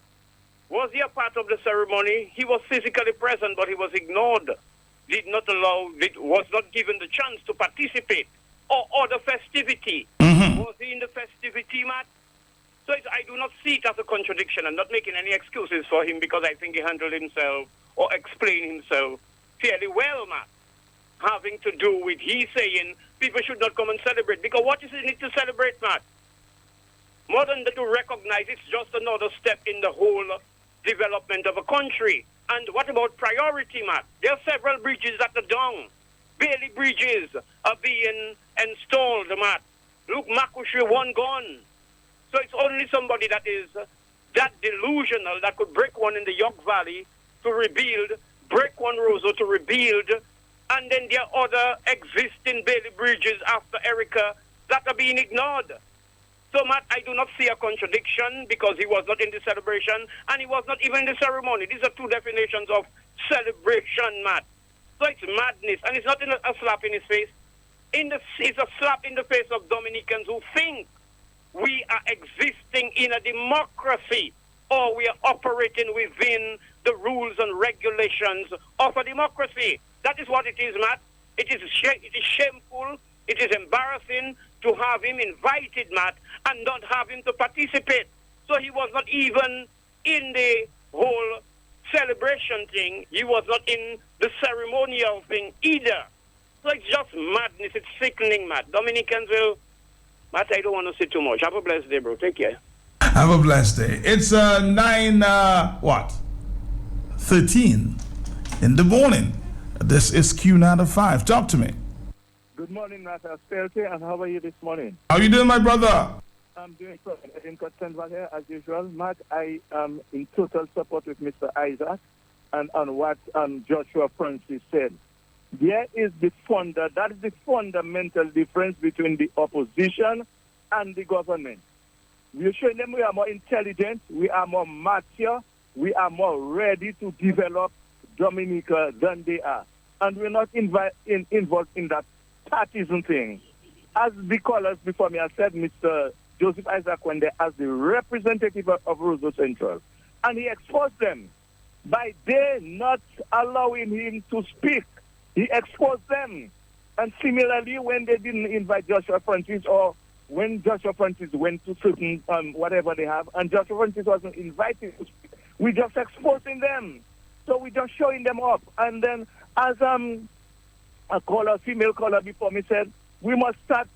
Was he a part of the ceremony? He was physically present, but he was ignored. Was not given the chance to participate. Or the festivity. Mm-hmm. Was he in the festivity, Matt? So I do not see it as a contradiction. I'm not making any excuses for him because I think he handled himself or explained himself fairly well, Matt. Having to do with he saying people should not come and celebrate. Because what is it need to celebrate, Matt? More than to recognize it's just another step in the whole development of a country. And what about priority, Matt? There are several bridges that are down. Bailey bridges are being installed, Matt. Look, Makushi, one gone. So it's only somebody that is that delusional that could break one in the York Valley to rebuild, break one Roseau to rebuild, and then there are other existing Bailey bridges after Erica that are being ignored. So, Matt, I do not see a contradiction because he was not in the celebration and he was not even in the ceremony. These are two definitions of celebration, Matt. So it's madness, and it's not a slap in his face. It's a slap in the face of Dominicans who think we are existing in a democracy or we are operating within the rules and regulations of a democracy. That is what it is, Matt. It is shameful. It is embarrassing to have him invited, Matt, and not have him to participate. So he was not even in the whole celebration thing. He was not in the ceremonial thing either. So it's just madness. It's sickening, Matt. Dominicans will... Matt, I don't want to say too much. Have a blessed day, bro. Take care. Have a blessed day. It's 13 in the morning. This is Q95. Talk to me. Good morning, Master Spelty, and how are you this morning? How you doing, my brother? I'm doing good. In Cottonville here, as usual. Matt, I am in total support with Mr. Isaac and on what Joshua Francis said. There is that is the fundamental difference between the opposition and the government. We're showing them we are more intelligent, we are more mature, we are more ready to develop Dominica than they are. And we're not involved in that partisan thing. As the callers before me have said, Mr. Joseph Isaac Kwende as the representative of Roseau Central, and he exposed them by they not allowing him to speak. He exposed them. And similarly, when they didn't invite Joshua Francis, or when Joshua Francis went to certain whatever they have, and Joshua Francis wasn't invited to speak, we just exposing them. So we just showing them up. And then as a female caller before me said, we must stop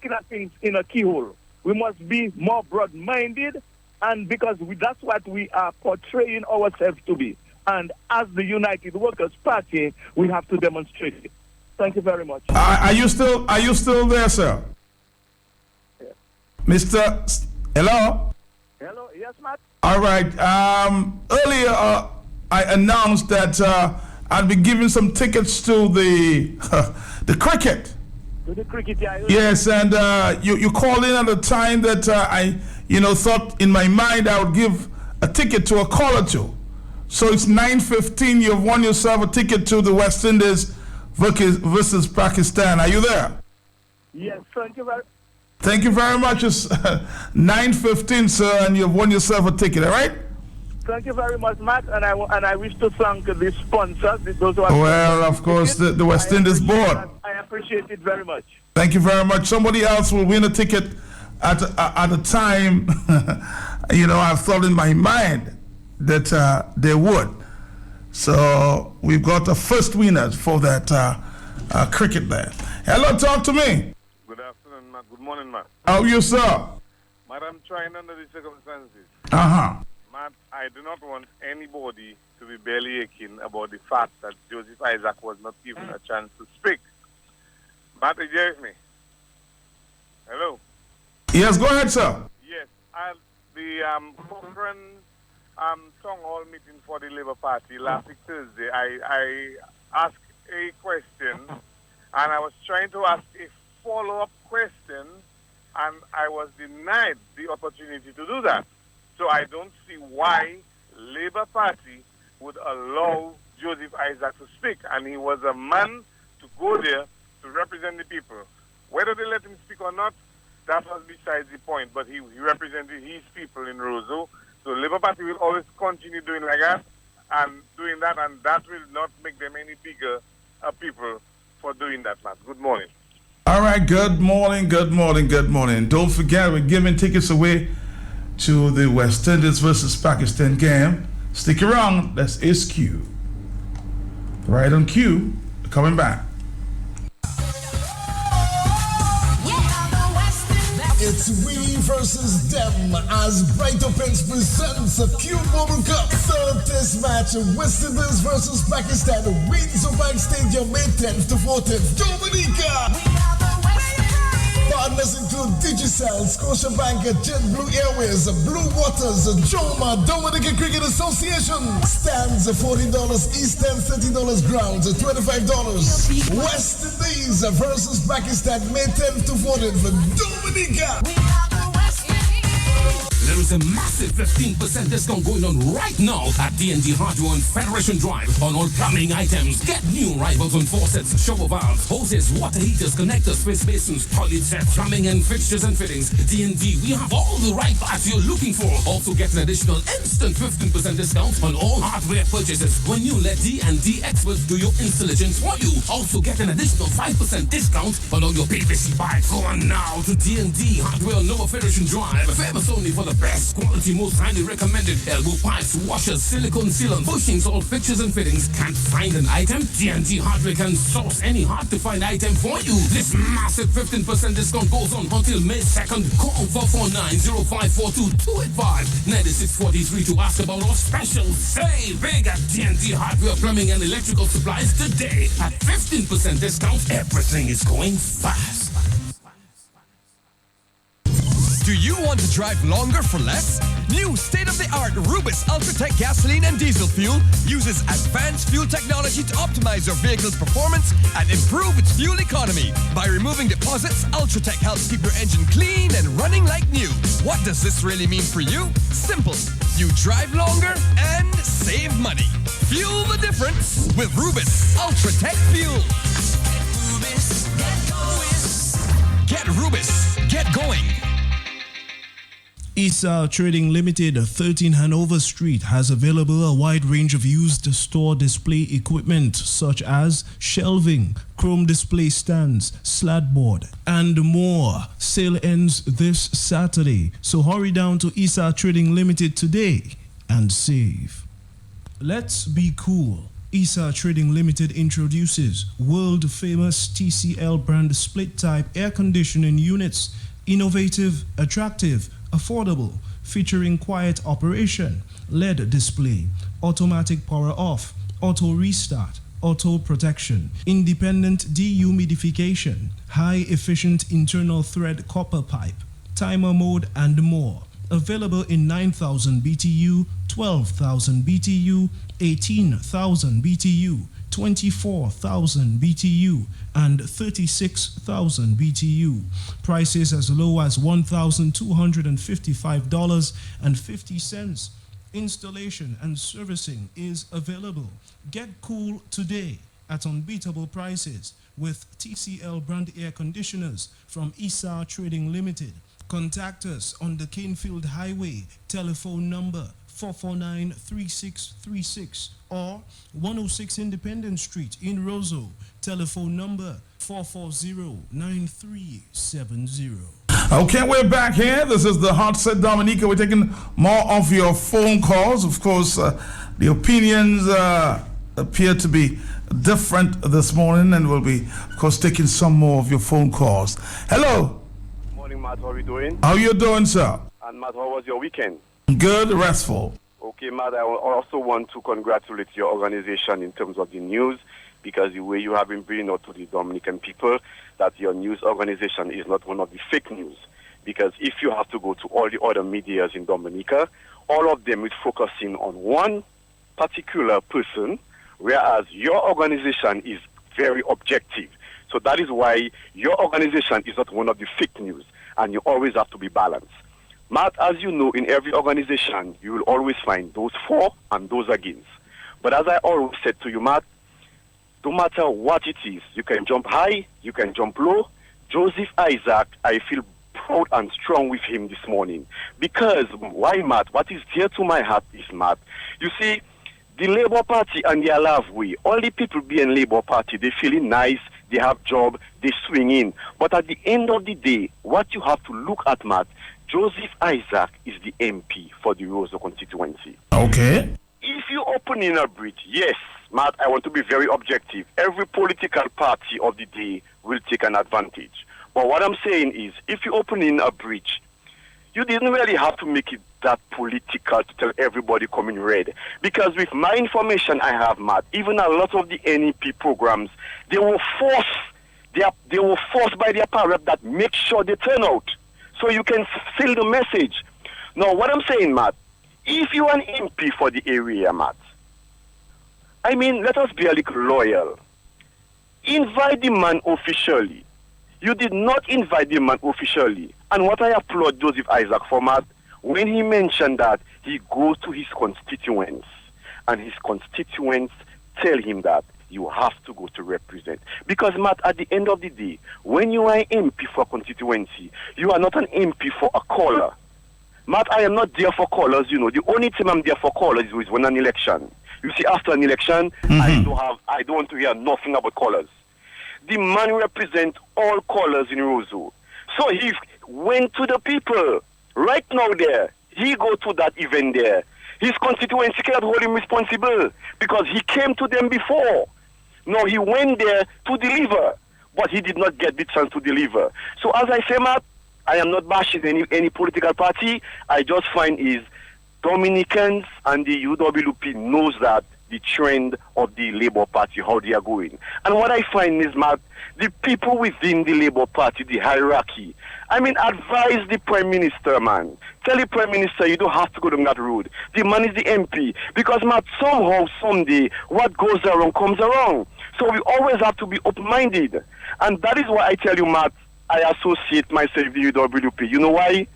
clapping in a keyhole. We must be more broad-minded, and because that's what we are portraying ourselves to be. And as the United Workers' Party, we have to demonstrate it. Thank you very much. Are you still there, sir? Yeah. Mr. Hello? Hello, yes, Matt? All right. Earlier, I announced that I'd be giving some tickets to the cricket. To the cricket, yeah. Yes, and you called in at a time that I thought in my mind I would give a ticket to a caller to. So it's 9:15. You've won yourself a ticket to the West Indies versus Pakistan. Are you there? Yes, thank you very much. Thank you very much. It's 9:15, sir, and you've won yourself a ticket, all right? Thank you very much, Matt, and I wish to thank the sponsors. Those who are well, of course, the West Indies board. I appreciate it very much. Thank you very much. Somebody else will win a ticket at a time, I've thought in my mind that they would. So we've got the first winners for that cricket there. Hello, talk to me. Good afternoon, Matt. Good morning, Matt. How are you, sir? Matt, I'm trying under the circumstances. Uh-huh. Matt, I do not want anybody to be belly aching about the fact that Joseph Isaac was not given a chance to speak. Matt, you hear me? Hello? Yes, go ahead, sir. Yes, the Cochrane Town Hall meeting for the Labour Party last week Thursday, I asked a question, and I was trying to ask a follow-up question, and I was denied the opportunity to do that. So I don't see why Labour Party would allow Joseph Isaac to speak, and he was a man to go there to represent the people. Whether they let him speak or not, that was besides the point, but he represented his people in Roseau. So Labour Party will always continue doing like that, and doing that, and that will not make them any bigger people for doing that, man. Good morning. All right, good morning. Don't forget, we're giving tickets away to the West Indies versus Pakistan game. Stick around. That's SQ. Right on cue. Coming back. It's we versus them as Bright Opens presents a Cube Mobile Cup. Third test match of West Indies versus Pakistan. Windsor Bank Stadium, May 10th to 14th. Dominica! Partners include Digicel, Scotiabank, JetBlue Airways, Blue Waters, Joma, Dominica Cricket Association. Stands $14, East End $30, grounds $25. West Indies versus Pakistan, May 10th to 14th for Dominica. There is a massive 15% discount going on right now at D&D Hardware on Federation Drive on all plumbing items. Get new rivals on faucets, shower valves, hoses, water heaters, connectors, space basins, toilet sets, plumbing and fixtures and fittings. D&D, we have all the right parts you're looking for. Also get an additional instant 15% discount on all hardware purchases when you let D&D experts do your installations for you. Also get an additional 5% discount on all your PVC pipes. Go on now to D&D Hardware on Lower Federation Drive. Famous only for the best quality, most highly recommended elbow pipes, washers, silicone sealants, bushings, all fixtures and fittings. Can't find an item? D&D Hardware can source any hard-to-find item for you. This massive 15% discount goes on until May 2nd. Call 449-0542-285-9643 to ask about our special. Save big at D&D Hardware Plumbing and Electrical Supplies today. At 15% discount, everything is going fast. Do you want to drive longer for less? New state-of-the-art Rubis Ultratech gasoline and diesel fuel uses advanced fuel technology to optimize your vehicle's performance and improve its fuel economy. By removing deposits, Ultratech helps keep your engine clean and running like new. What does this really mean for you? Simple. You drive longer and save money. Fuel the difference with Rubis Ultratech fuel. Get Rubis. Get going. Issa Trading Limited, 13 Hanover Street, has available a wide range of used store display equipment such as shelving, chrome display stands, slatboard, and more. Sale ends this Saturday, so hurry down to Issa Trading Limited today and save. Let's be cool. Issa Trading Limited introduces world-famous TCL brand split-type air conditioning units. Innovative, attractive, affordable, featuring quiet operation, LED display, automatic power off, auto restart, auto protection, independent dehumidification, high efficient internal thread copper pipe, timer mode, and more. Available in 9,000 BTU, 12,000 BTU, 18,000 BTU, 24,000 BTU, and 36,000 BTU. Prices as low as $1,255.50. Installation and servicing is available. Get cool today at unbeatable prices with TCL brand air conditioners from Issa Trading Limited. Contact us on the Canefield Highway, telephone number 449-3636 or 106 Independence Street in Roseau, telephone number 440-9370. Okay, we're back here. This is the Hot Set Dominica. We're taking more of your phone calls. Of course, the opinions appear to be different this morning, and we'll be, of course, taking some more of your phone calls. Hello. Morning, Matt. How are you doing? How you doing, sir? And Matt, how was your weekend? Good, restful. Okay, Matt, I also want to congratulate your organization in terms of the news, because the way you have been bringing out to the Dominican people that your news organization is not one of the fake news. Because if you have to go to all the other medias in Dominica, all of them is focusing on one particular person, whereas your organization is very objective. So that is why your organization is not one of the fake news, and you always have to be balanced. Matt, as you know, in every organization, you will always find those for and those against. But as I always said to you, Matt, no matter what it is, you can jump high, you can jump low. Joseph Isaac, I feel proud and strong with him this morning. Because, why, Matt? What is dear to my heart is, Matt, you see, the Labour Party and their love way, all the people being Labour Party, they feeling nice, they have job, they swing in. But at the end of the day, what you have to look at, Matt, Joseph Isaac is the MP for the Roseau constituency. Okay. If you open in a bridge, yes, Matt, I want to be very objective. Every political party of the day will take an advantage. But what I'm saying is, if you open in a bridge, you didn't really have to make it that political to tell everybody come in red. Because with my information I have, Matt, even a lot of the NEP programs, they will force They were forced by their power rep that make sure they turn out. So you can feel the message. Now, what I'm saying, Matt, if you're an MP for the area, Matt, I mean, let us be a little loyal. Invite the man officially. You did not invite the man officially. And what I applaud Joseph Isaac for, Matt, when he mentioned that he goes to his constituents, and his constituents tell him that you have to go to represent. Because, Matt, at the end of the day, when you are an MP for a constituency, you are not an MP for a caller. Matt, I am not there for callers, you know. The only time I'm there for callers is when an election. You see, after an election, I don't want to hear nothing about callers. The man represents all callers in Roseau. So he went to the people right now there. He go to that event there. His constituency cannot hold him responsible because he came to them before. No, he went there to deliver, but he did not get the chance to deliver. So as I say, Matt, I am not bashing any political party. I just find is Dominicans and the UWP knows that the trend of the Labour Party, how they are going. And what I find is, Matt, the people within the Labour Party, the hierarchy, I mean, advise the Prime Minister, man. Tell the Prime Minister you don't have to go down that road. The man is the MP. Because, Matt, somehow, someday, what goes around comes around. So we always have to be open-minded. And that is why I tell you, Matt, I associate myself with the UWP. You know why?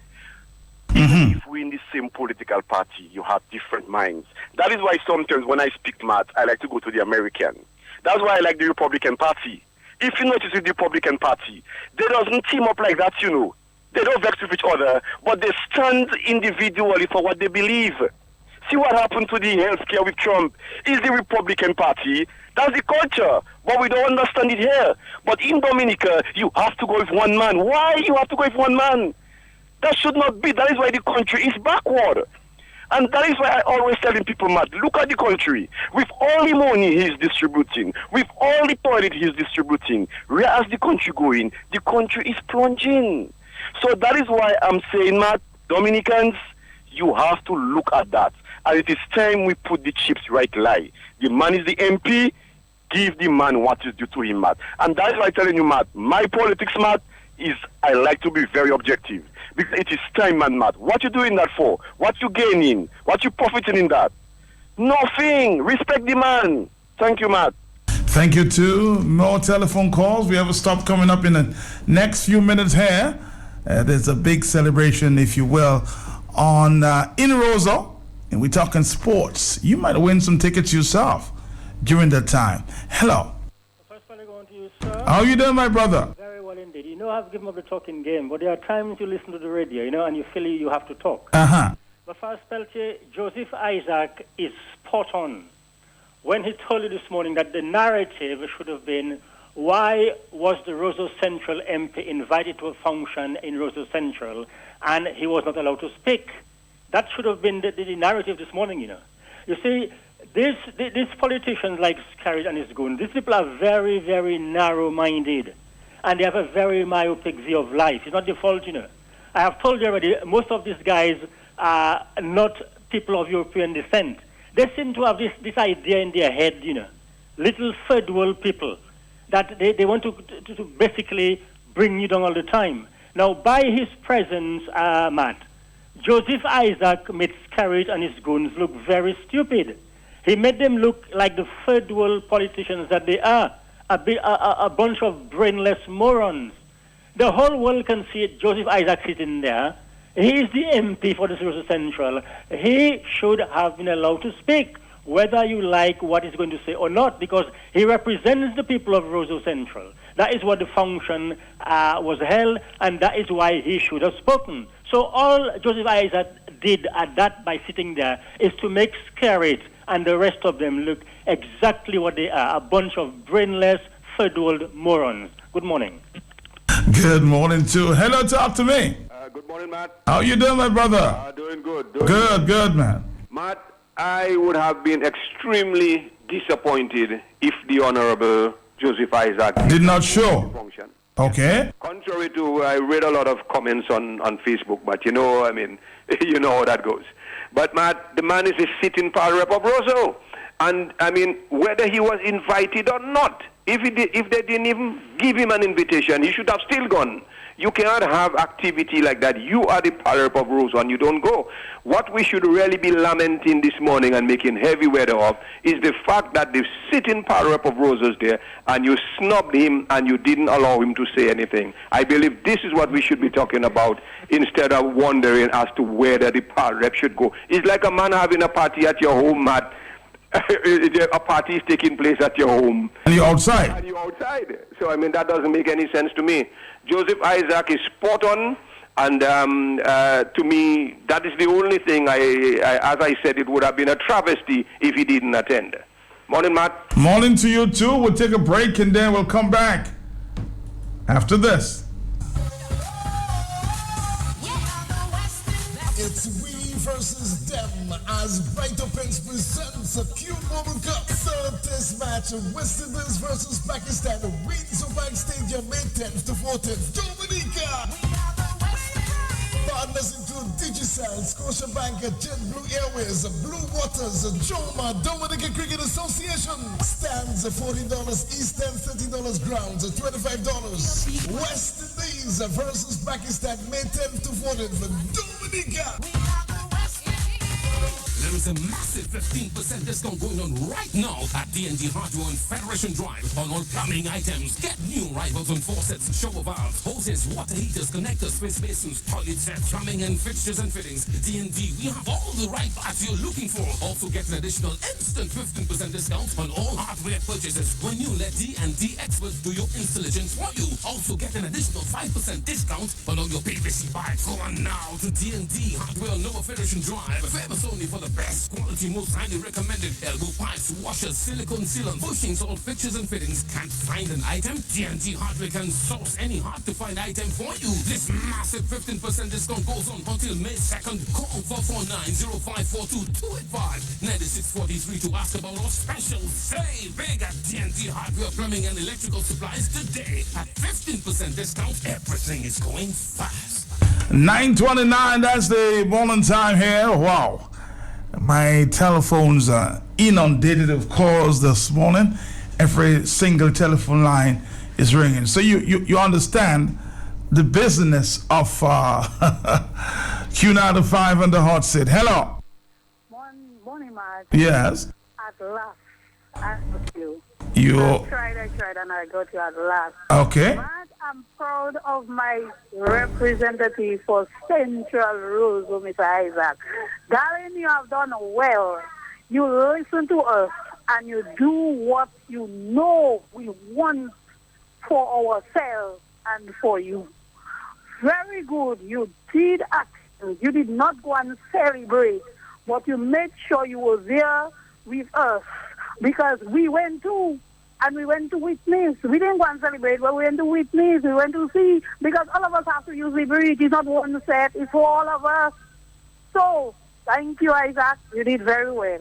If we're in the same political party, you have different minds. That is why sometimes when I speak, Matt, I like to go to the American. That's why I like the Republican Party. If you notice with the Republican Party, they doesn't team up like that, you know. They don't vex with each other, but they stand individually for what they believe. See what happened to the healthcare with Trump. Is the Republican Party. That's the culture, but we don't understand it here. But in Dominica, you have to go with one man. Why you have to go with one man? That should not be. That is why the country is backward. And that is why I always telling people, Matt, look at the country. With all the money he's distributing, with all the toilet he's distributing, where is the country going? The country is plunging. So that is why I'm saying, Matt, Dominicans, you have to look at that. And it is time we put the chips right lie. The man is the MP, give the man what is due to him, Matt. And that is why I'm telling you, Matt, my politics, Matt, is I like to be very objective. Because it is time, man, Matt. What you doing that for? What you gaining? What you profiting in that? Nothing. Respect the man. Thank you, Matt. Thank you, too. More telephone calls. We have a stop coming up in the next few minutes here. There's a big celebration, if you will, on in Roseau. And we're talking sports. You might win some tickets yourself during that time. Hello. First of all, going to you, sir. How you doing, my brother? Very well indeed. You know, I've given up the talking game, but there are times you listen to the radio, you know, and you feel you have to talk. But first, Peltier, Joseph Isaac is spot on when he told you this morning that the narrative should have been, why was the Roseau Central MP invited to a function in Roseau Central and he was not allowed to speak? That should have been the narrative this morning, you know. You see, these politicians like Scarrett and his goon, these people are very, very narrow-minded. And they have a very myopic view of life. It's not their fault, you know. I have told you already, most of these guys are not people of European descent. They seem to have this idea in their head, you know, little third world people, that they want to basically bring you down all the time. Now, by his presence, Matt, Joseph Isaac made Scarrett and his goons look very stupid. He made them look like the third world politicians that they are. A bunch of brainless morons. The whole world can see it. Joseph Isaac sitting there. He is the MP for the Roseau Central. He should have been allowed to speak, whether you like what he's going to say or not, because he represents the people of Roseau Central. That is what the function was held, and that is why he should have spoken. So all Joseph Isaac did at that by sitting there is to make Scarrett and the rest of them look exactly what they are, a bunch of brainless, third-world morons. Good morning. Good morning, too. Hello, talk to me. Good morning, Matt. How you doing, my brother? Doing good. Good, man. Matt, I would have been extremely disappointed if the Honorable Joseph Isaac did not show. Function. Okay. Contrary to, I read a lot of comments on Facebook, but you know, I mean, you know how that goes. But, Matt, the man is a sitting power rep of Roseau. And, I mean, whether he was invited or not, If they didn't even give him an invitation, he should have still gone. You cannot have activity like that. You are the power-up of Rose and you don't go. What we should really be lamenting this morning and making heavy weather of is the fact that the sitting power-up of Roses there and you snubbed him and you didn't allow him to say anything. I believe this is what we should be talking about instead of wondering as to whether the power-up should go. It's like a man having a party at your home, Matt. A party is taking place at your home. And you're outside. And you're outside. So, I mean, that doesn't make any sense to me. Joseph Isaac is spot on. And to me, that is the only thing, as I said, it would have been a travesty if he didn't attend. Morning, Matt. Morning to you, too. We'll take a break and then we'll come back after this. It's we versus them as Brighter Prince presents a Cube Mobile Cup third test match of West Indies versus Pakistan. Windsor Bank Stadium, May 10th to 14th, Dominica. Partners include Digicel, Scotiabank, JetBlue Airways, Blue Waters, Joma, Dominica Cricket Association. Stands $40, East End $30, grounds $25. West Indies versus Pakistan, May 10th to 14th, Dominica. There is a massive 15% discount going on right now at DND Hardware and Federation Drive on all plumbing items. Get new rivals and faucets, shower valves, hoses, water heaters, connectors, space basins, toilet sets, plumbing and fixtures and fittings. DND, we have all the right parts you're looking for. Also get an additional instant 15% discount on all hardware purchases when you let D&D experts do your installations for you. Also get an additional 5% discount on all your PVC pipes. Go on now to D&D Hardware on Lower Federation Drive. Famous only for the best quality, most highly recommended elbow pipes, washers, silicone sealants, bushings, all fixtures and fittings. Can't find an item? D&D Hardware can source any hard-to-find item for you. This massive 15% discount goes on until May 2nd. Call 449-0542-285-9643 to ask about our special. Save big at D&D Hardware Plumbing and Electrical Supplies today. At 15% discount, everything is going fast. 9:29, that's the morning time here. Wow. My telephones are inundated of calls this morning. Every single telephone line is ringing. So you understand the business of Q95 and the hot seat. Hello. Morning, Mark. Yes. At last, I got you. I tried, and I got you at last. Okay. Mark, I'm proud of my representative for Central Rose, Mr. Isaac. Darling, you have done well. You listen to us, and you do what you know we want for ourselves and for you. Very good. You did action. You did not go and celebrate, but you made sure you were there with us because we went too. And we went to witness. We didn't go and celebrate, but we went to witness. We went to see, because all of us have to use the bridge. It's not one set. It's for all of us. So, thank you, Isaac. You did very well.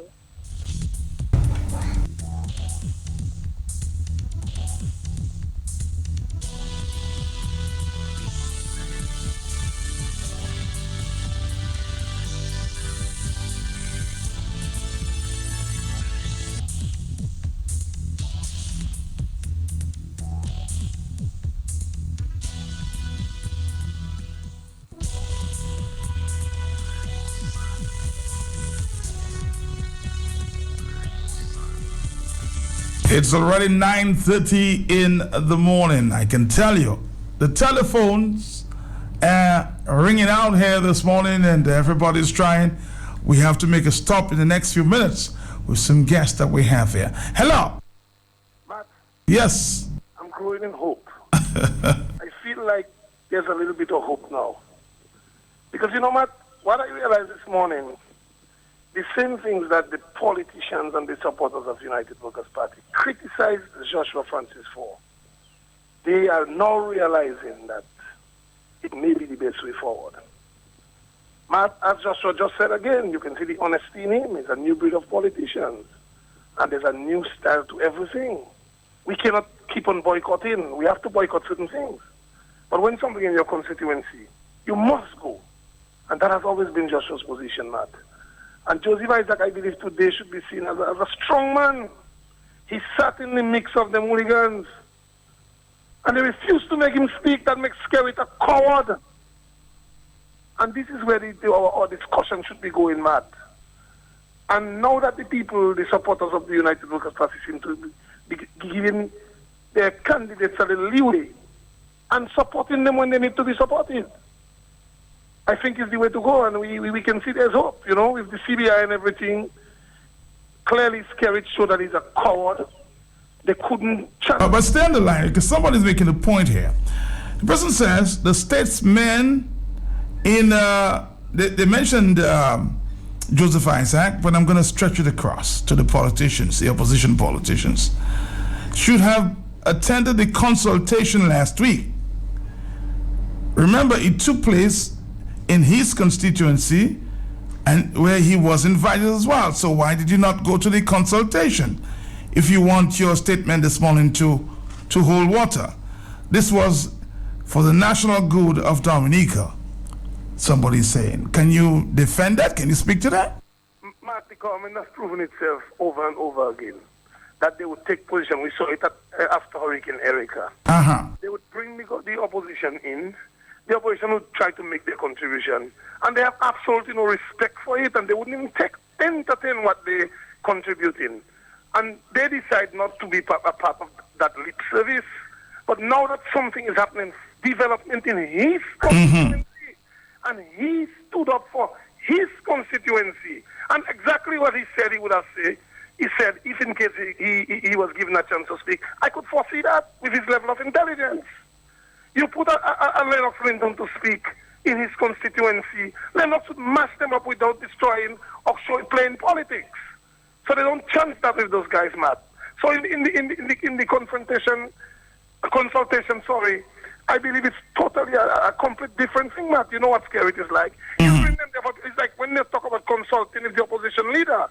It's already 9:30 in the morning. I can tell you, the telephones are ringing out here this morning, and everybody's trying. We have to make a stop in the next few minutes with some guests that we have here. Hello. Matt. Yes. I'm growing in hope. I feel like there's a little bit of hope now. Because, you know, Matt, what I realized this morning, the same things that the politicians and the supporters of United Workers' Party criticized Joshua Francis for, they are now realizing that it may be the best way forward. Matt, as Joshua just said again, you can see the honesty in him. He's a new breed of politicians. And there's a new style to everything. We cannot keep on boycotting. We have to boycott certain things. But when something in your constituency, you must go. And that has always been Joshua's position, Matt. And Joseph Isaac, I believe today should be seen as a strong man. He sat in the mix of them hooligans. And they refused to make him speak. That makes Skerrit a coward. And this is where our discussion should be going mad. And now that the people, the supporters of the United Workers' Party seem to be giving their candidates a little leeway and supporting them when they need to be supported, I think is the way to go. And we can see there's hope, you know, with the CBI and everything. Clearly, Skerrit showed that he's a coward. They couldn't challenge. But stay on the line, because somebody's making a point here. The person says the statesmen in, they mentioned Joseph Isaac, but I'm going to stretch it across to the politicians, the opposition politicians, should have attended the consultation last week. Remember, it took place in his constituency and where he was invited as well. So why did you not go to the consultation if you want your statement this morning to hold water? This was for the national good of Dominica, somebody's saying. Can you defend that? Can you speak to that? Matt, the government has proven itself over and over again that they would take position. We saw it after Hurricane Erika. They would bring the opposition in. The opposition would try to make their contribution. And they have absolutely no respect for it, and they wouldn't even entertain what they contribute in. And they decide not to be a part of that lip service. But now that something is happening, development in his constituency, and he stood up for his constituency. And exactly what he said he would have said. He said, if in case he was given a chance to speak, I could foresee that with his level of intelligence. You put a Lennox Linton to speak in his constituency, Lennox would mash them up without destroying or playing politics. So they don't chance that with those guys, Matt. So in the consultation, I believe it's totally a complete different thing, Matt. You know what Skerrit is like. It's like when they talk about consulting with the opposition leader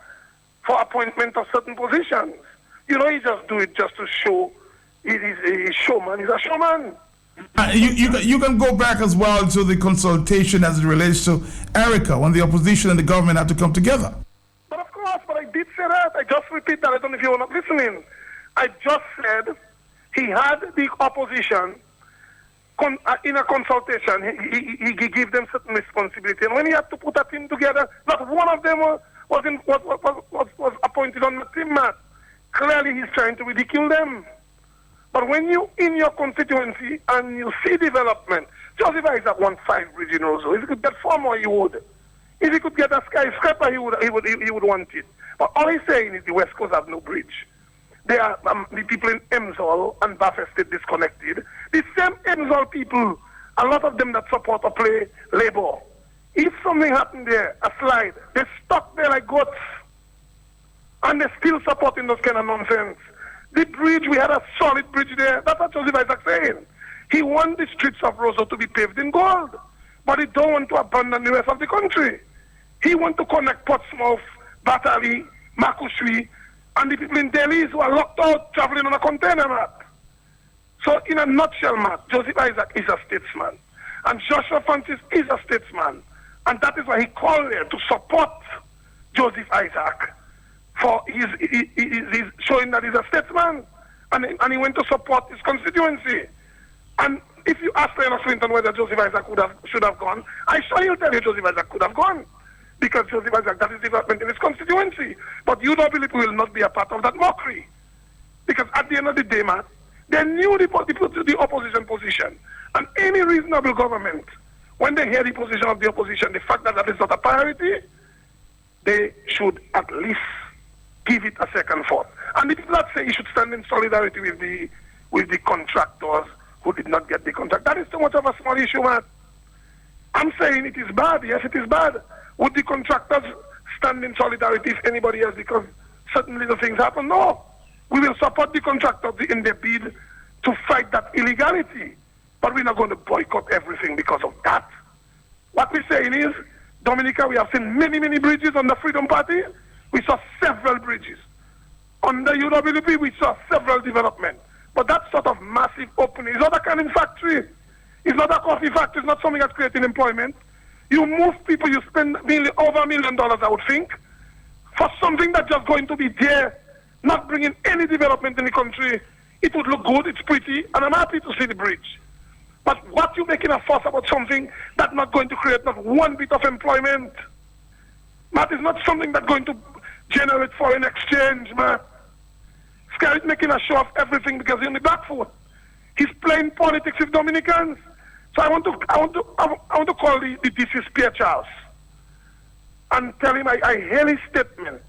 for appointment of certain positions. You know, he just do it just to show he's a showman. He's a showman. You can go back as well to the consultation as it relates to Erika, when the opposition and the government had to come together. But of course, but I did say that. I just repeat that. I don't know if you were not listening. I just said he had the opposition in a consultation. He gave them certain responsibility. And when he had to put a team together, not one of them was appointed on the team, Matt. Clearly he's trying to ridicule them. But when you in your constituency and you see development, Joseph Isaac won 5 bridges in Roseau. If he could get 4 more, he would. If he could get a skyscraper, he would want it. But all he's saying is the West Coast have no bridge. They are the people in Emsall and Baffin State disconnected. The same Emsall people, a lot of them that support or play Labour. If something happened there, a slide, they stuck there like goats. And they're still supporting those kind of nonsense. The bridge, we had a solid bridge there. That's what Joseph Isaac saying. He wants the streets of Roseau to be paved in gold. But he don't want to abandon the rest of the country. He wants to connect Portsmouth, Batali, Makushui, and the people in Delhi who are locked out traveling on a container map. So in a nutshell, Matt, Joseph Isaac is a statesman. And Joshua Francis is a statesman. And that is why he called there to support Joseph Isaac. For he's showing that he's a statesman, and he went to support his constituency. And if you ask Lennox Linton whether Joseph Isaac should have gone, I sure he'll tell you Joseph Isaac could have gone, because Joseph Isaac, that is development in his constituency. But UWP will not be a part of that mockery, because at the end of the day, man, they knew the opposition position, and any reasonable government, when they hear the position of the opposition, the fact that that is not a priority, they should at least give it a second thought. And the people that say you should stand in solidarity with the contractors who did not get the contract, that is too much of a small issue, man. I'm saying it is bad. Yes, it is bad. Would the contractors stand in solidarity if anybody else, because certain little things happen? No. We will support the contractors in their bid to fight that illegality. But we're not going to boycott everything because of that. What we're saying is, Dominica, we have seen many, many bridges on the Freedom Party. We saw several bridges. Under UWP, we saw several developments. But that sort of massive opening is not a canning factory. It's not a coffee factory. It's not something that's creating employment. You move people, you spend over $1 million, I would think, for something that's just going to be there not bringing any development in the country. It would look good, it's pretty, and I'm happy to see the bridge. But what you making a fuss about something that's not going to create not one bit of employment? That is not something that's going to generate foreign exchange, man. Sky is making a show of everything because he's on the back foot. He's playing politics with Dominicans. So I want to call the DC Spear Charles and tell him I hail his statement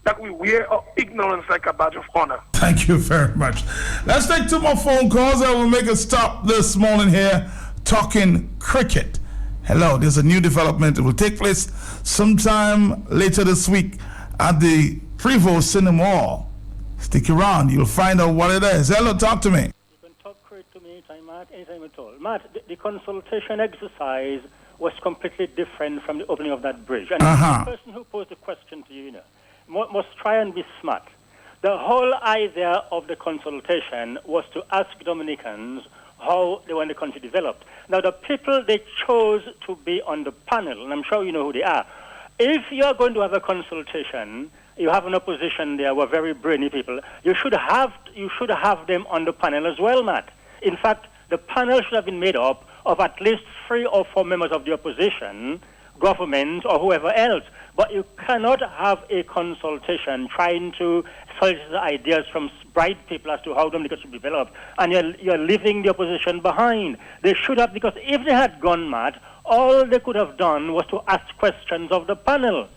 that we wear our ignorance like a badge of honor. Thank you very much. Let's take 2 more phone calls and we'll make a stop this morning here talking cricket. Hello, there's a new development. It will take place sometime later this week at the Prevost Cinema Hall. Stick around, you'll find out what it is. Hello, talk to me. You can talk cricket to me anytime, Matt, anytime at all. Matt, the consultation exercise was completely different from the opening of that bridge. And the person who posed the question to you, must try and be smart. The whole idea of the consultation was to ask Dominicans how they want the country developed. Now, the people they chose to be on the panel, and I'm sure you know who they are, if you're going to have a consultation, you have an opposition there who are very brainy people, you should have them on the panel as well, Matt. In fact, the panel should have been made up of at least 3 or 4 members of the opposition, government, or whoever else. But you cannot have a consultation trying to solicit ideas from bright people as to how Dominica should be developed, and you're leaving the opposition behind. They should have, because if they had gone mad, all they could have done was to ask questions of the panel.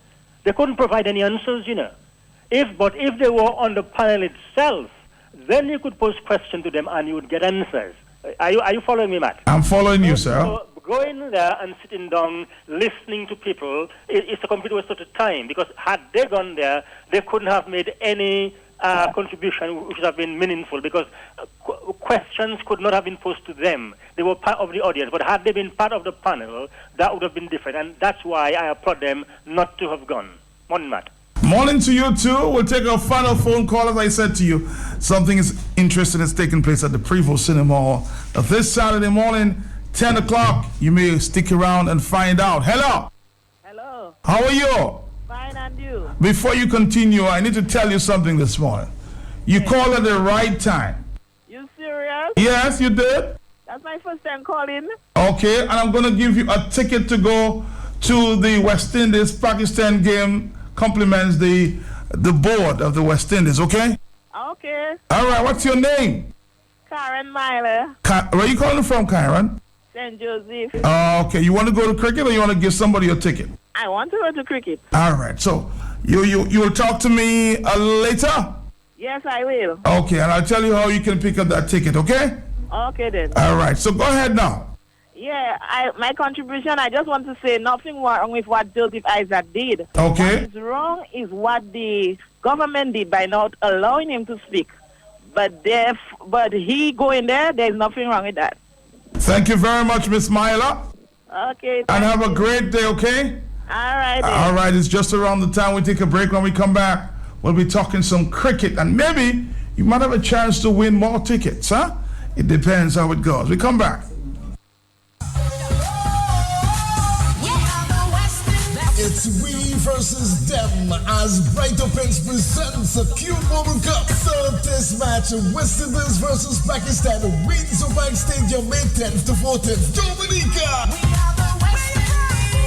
They couldn't provide any answers, But if they were on the panel itself, then you could pose questions to them and you would get answers. Are you following me, Matt? I'm following you, sir. So going there and sitting down, listening to people, it's a complete waste of time, because had they gone there, they couldn't have made any contribution which would have been meaningful, because questions could not have been posed to them. They were part of the audience, but had they been part of the panel, that would have been different, and that's why I applaud them not to have gone. Morning, Matt. Morning to you too. We'll take our final phone call. As I said to you, something is interesting is taking place at the Prevost Cinema Hall this Saturday morning, 10 o'clock. You may stick around and find out. Hello. Hello. How are you? Fine, and you? Before you continue, I need to tell you something this morning. You called at the right time. You serious? Yes, you did. That's my first time calling. Okay, and I'm going to give you a ticket to go to the West Indies Pakistan game. Compliments the board of the West Indies, okay? Okay. All right, what's your name? Karen Myler. Where are you calling from, Karen? St. Joseph. Okay, you want to go to cricket or you want to give somebody a ticket? I want to go to cricket. All right, so you will talk to me later? Yes, I will. Okay, and I'll tell you how you can pick up that ticket, okay? Okay, then. All right, so go ahead now. Yeah, my contribution, I just want to say nothing wrong with what Joseph Isaac did. Okay. What is wrong is what the government did by not allowing him to speak. But he going there's nothing wrong with that. Thank you very much, Miss Myla. Okay. And have a great day, okay? All right. Then. All right, it's just around the time we take a break. When we come back, we'll be talking some cricket. And maybe you might have a chance to win more tickets, huh? It depends how it goes. We come back. It's we versus them as Bright Opens presents a Cube World Cup. Third test match, West Indies versus Pakistan, Windsor Bank Stadium, May 10th to 14th, Dominica.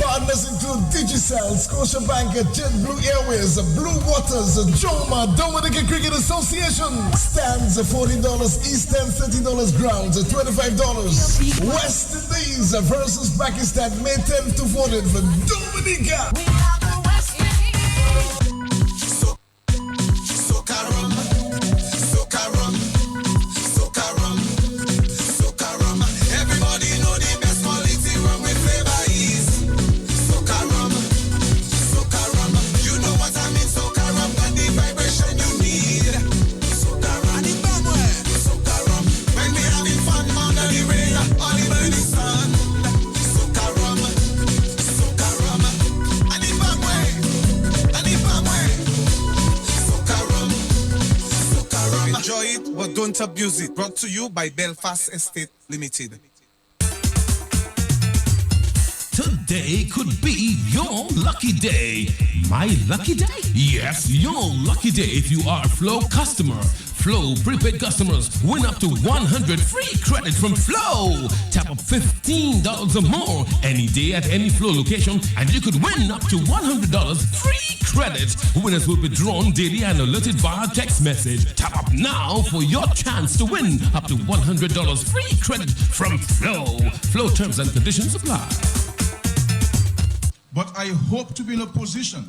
Partners include Digicel, Scotiabank, JetBlue Airways, Blue Waters, Joma, Dominica Cricket Association. Stands $14, East End $30, grounds $25. West Indies versus Pakistan, May 10th to 14th for Dominica. But don't abuse it. Brought to you by Belfast Estate Limited. To day could be your lucky day. My lucky day? Yes, your lucky day if you are a Flow customer. Flow prepaid customers win up to 100 free credit from Flow. Tap up $15 or more any day at any Flow location and you could win up to $100 free credit. Winners will be drawn daily and alerted via text message. Tap up now for your chance to win up to $100 free credit from Flow. Flow terms and conditions apply. But I hope to be in a position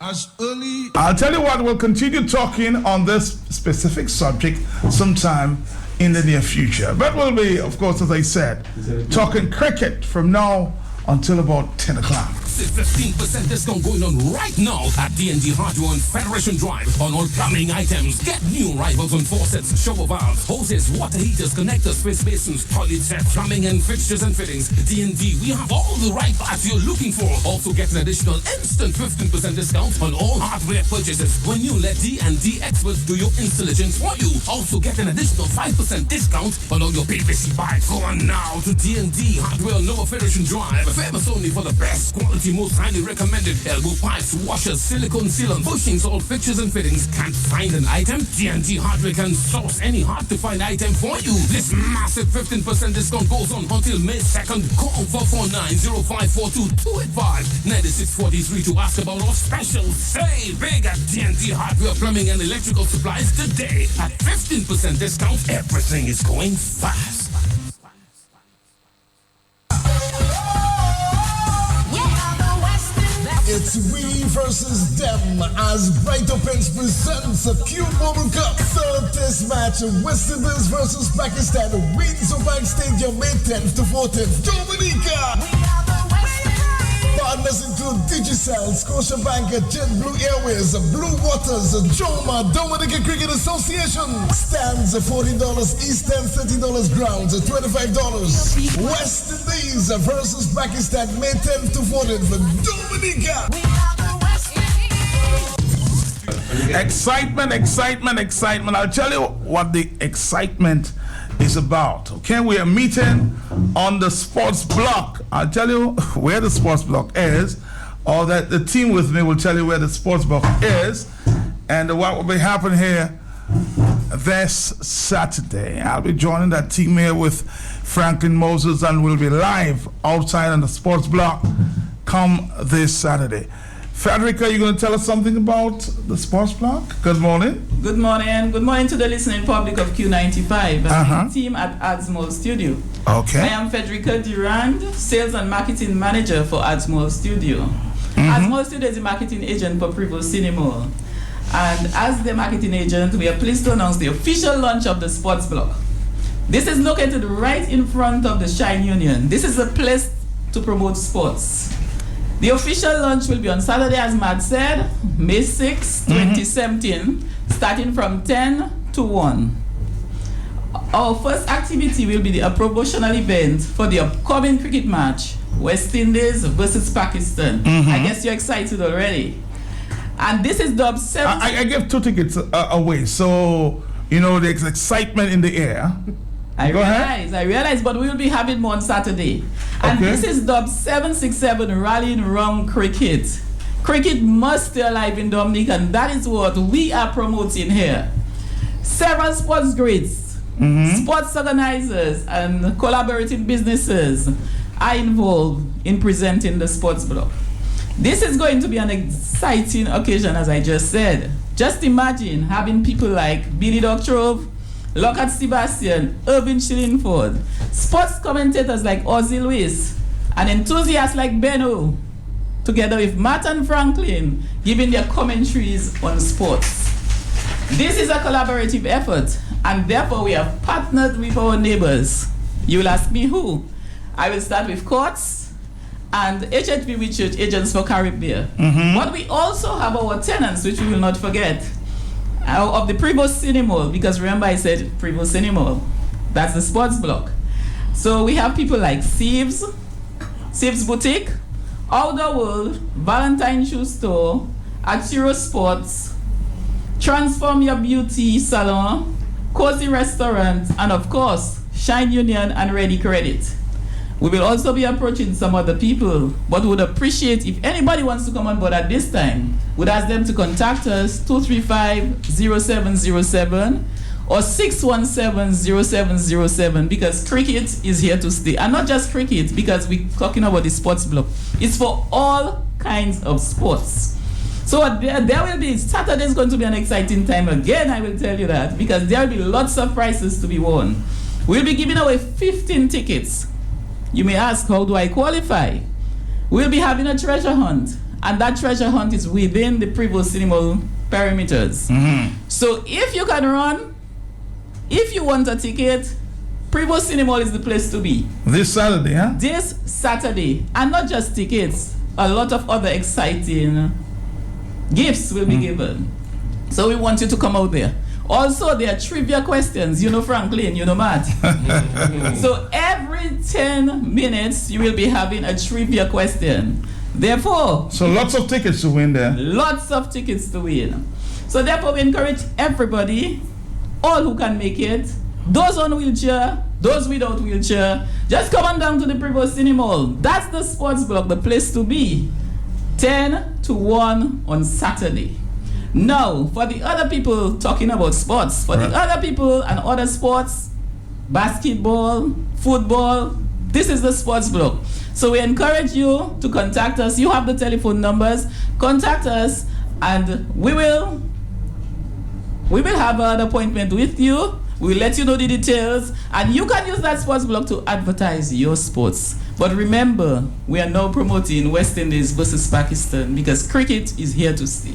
as early... I'll tell you what, we'll continue talking on this specific subject sometime in the near future. But we'll be, of course, as I said, talking cricket from now until about 10 o'clock. 15% discount going on right now at DND Hardware on Federation Drive on all plumbing items. Get new rivals on faucets, shower valves, hoses, water heaters, connectors, space basins, toilet sets, plumbing and fixtures and fittings. DND, we have all the right parts you're looking for. Also get an additional instant 15% discount on all hardware purchases when you let D&D experts do your installations for you. Also get an additional 5% discount on all your PVC pipes. Go on now to D&D Hardware on Lower Federation Drive. Famous only for the best quality, most highly recommended elbow pipes, washers, silicone sealants, bushings, all fixtures and fittings. Can't find an item? D&D Hardware can source any hard-to-find item for you. This massive 15% discount goes on until May 2nd. Call 449-0542-285-9643 to ask about our special. Save big at D&D Hardware Plumbing and Electrical Supplies today. At 15% discount, everything is going fast. It's we versus them as Bright Opens presents a Cube Mobile Cup. Third test match, West Indies versus Pakistan, Windsor Bank Stadium, May 10th to 14th, Dominica. Partners include Digicel, Scotiabank, JetBlue Airways, Blue Waters, Joma, Dominica Cricket Association. Stands $40, East End $30, grounds $25. West Indies versus Pakistan, May 10th to 14th, Dominica. Excitement, excitement, excitement. I'll tell you what the excitement is about. Okay, we are meeting on the sports block. I'll tell you where the sports block is, or that the team with me will tell you where the sports block is, and what will be happening here this Saturday. I'll be joining that team here with Franklin Moses, and we'll be live outside on the sports block come this Saturday. Frederica, you're going to tell us something about the sports block? Good morning. Good morning. Good morning to the listening public of Q95 and the team at Adsmol Studio. Okay. I am Frederica Durand, Sales and Marketing Manager for Adsmol Studio. Adsmol Studio is a marketing agent for Prevo Cinemol. And as the marketing agent, we are pleased to announce the official launch of the sports block. This is located right in front of the Shine Union. This is a place to promote sports. The official launch will be on Saturday, as Matt said, May 6, 2017, starting from 10 to 1. Our first activity will be a promotional event for the upcoming cricket match, West Indies versus Pakistan. I guess you're excited already. And this is the 7th. I gave 2 tickets away, so, you know, there's excitement in the air. I realize, but we will be having more on Saturday. And this is the 767 Rallying Round Cricket. Cricket must stay alive in Dominica, and that is what we are promoting here. Several sports grids, sports organizers, and collaborative businesses are involved in presenting the sports block. This is going to be an exciting occasion, as I just said. Just imagine having people like Billy Doctrove, Lockhart Sebastian, Irvin Shillingford, sports commentators like Ozzy Lewis, and enthusiasts like Benno, together with Matt and Franklin, giving their commentaries on sports. This is a collaborative effort, and therefore we have partnered with our neighbors. You will ask me who? I will start with Courts and HHB Whitchurch, Agents for Caribbean. But we also have our tenants, which we will not forget, of the Prevo Cinemol, because remember I said Prevo Cinemol. That's the sports block. So we have people like Sieves Boutique, Outdoor World, Valentine Shoe Store, Atiro Sports, Transform Your Beauty Salon, Cozy Restaurant, and of course, Shine Union and Ready Credit. We will also be approaching some other people, but would appreciate if anybody wants to come on board at this time. Would ask them to contact us 235-0707 or 617-0707 because cricket is here to stay. And not just cricket, because we're talking about the sports block. It's for all kinds of sports. So there will be, Saturday is going to be an exciting time again, I will tell you that, because there will be lots of prizes to be won. We'll be giving away 15 tickets. You may ask, how do I qualify? We'll be having a treasure hunt, and that treasure hunt is within the Prevost Cinema perimeters. So if you can run, if you want a ticket, Prevost Cinema is the place to be. This Saturday, huh? This Saturday. And not just tickets, a lot of other exciting gifts will be given. So we want you to come out there. Also, there are trivia questions. You know Franklin, you know Matt. So every 10 minutes, you will be having a trivia question. Therefore... So lots of tickets to win there. Lots of tickets to win. So therefore, we encourage everybody, all who can make it, those on wheelchair, those without wheelchair, just come on down to the Prevost Cinema. That's the sports block, the place to be. 10 to 1 on Saturday. Now, for the other people talking about sports, for the other people and other sports, basketball, football, this is the sports block. So we encourage you to contact us. You have the telephone numbers. Contact us and we will have an appointment with you. We'll let you know the details and you can use that sports block to advertise your sports. But remember, we are now promoting West Indies versus Pakistan because cricket is here to stay.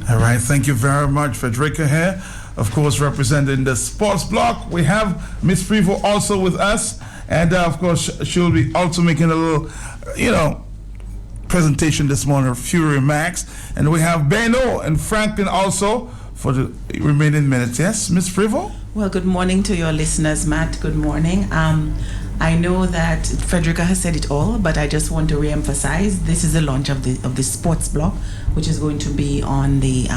All right, thank you very much, Frederica here. Of course, representing the sports block. We have Miss Prevost also with us. And of course, she'll be also making a little, presentation this morning, a few remarks. And we have Benno and Franklin also for the remaining minutes. Yes, Miss Prevost? Well, good morning to your listeners, Matt. Good morning. I know that Frederica has said it all, but I just want to re-emphasize this is the launch of the sports block, which is going to be on the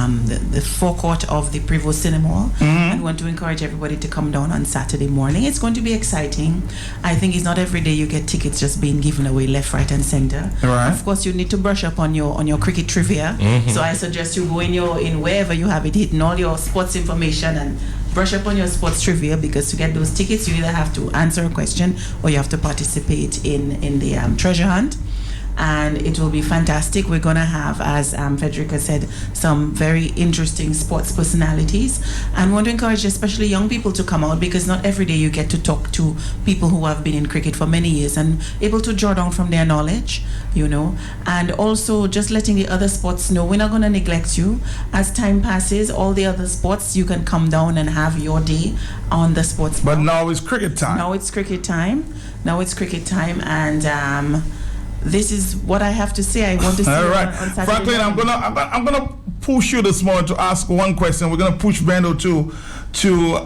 forecourt of the Prevost Cinema. I want to encourage everybody to come down on Saturday morning. It's going to be exciting. I think it's not every day you get tickets just being given away left, right, and center. Right. Of course, you need to brush up on your cricket trivia. So I suggest you go in wherever you have it, hitting all your sports information and brush up on your sports trivia, because to get those tickets, you either have to answer a question or you have to participate in the treasure hunt. And it will be fantastic. We're going to have, as Frederica said, some very interesting sports personalities. And want to encourage especially young people to come out, because not every day you get to talk to people who have been in cricket for many years and able to draw down from their knowledge, And also just letting the other sports know we're not going to neglect you. As time passes, all the other sports, you can come down and have your day on the sports. But now it's cricket time. Now it's cricket time. And this is what I have to say. I want to say all right. on Saturday Franklin, morning. I'm gonna push you this morning to ask one question. We're gonna push Benno to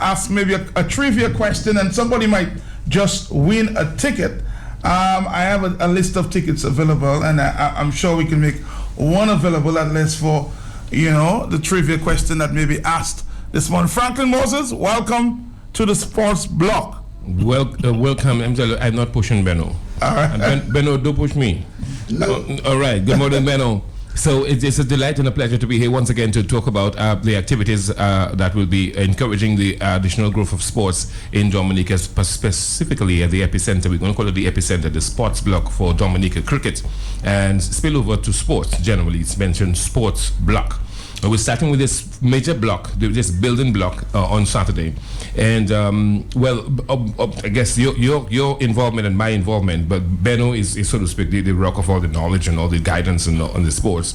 ask maybe a trivia question, and somebody might just win a ticket. I have a list of tickets available, and I'm sure we can make one available at least for the trivia question that may be asked this morning. Franklin Moses, welcome to the sports block. Welcome. I'm not pushing Benno. All right. Benno, don't push me. No. All right. Good morning, Benno. So it's a delight and a pleasure to be here once again to talk about the activities that will be encouraging the additional growth of sports in Dominica, specifically at the epicenter. We're going to call it the epicenter, the sports block for Dominica cricket, and spill over to sports. Generally, it's mentioned sports block. We're starting with this major block, this building block on Saturday. And, I guess your involvement and my involvement, but Benno is so to speak, the rock of all the knowledge and all the guidance on the sports.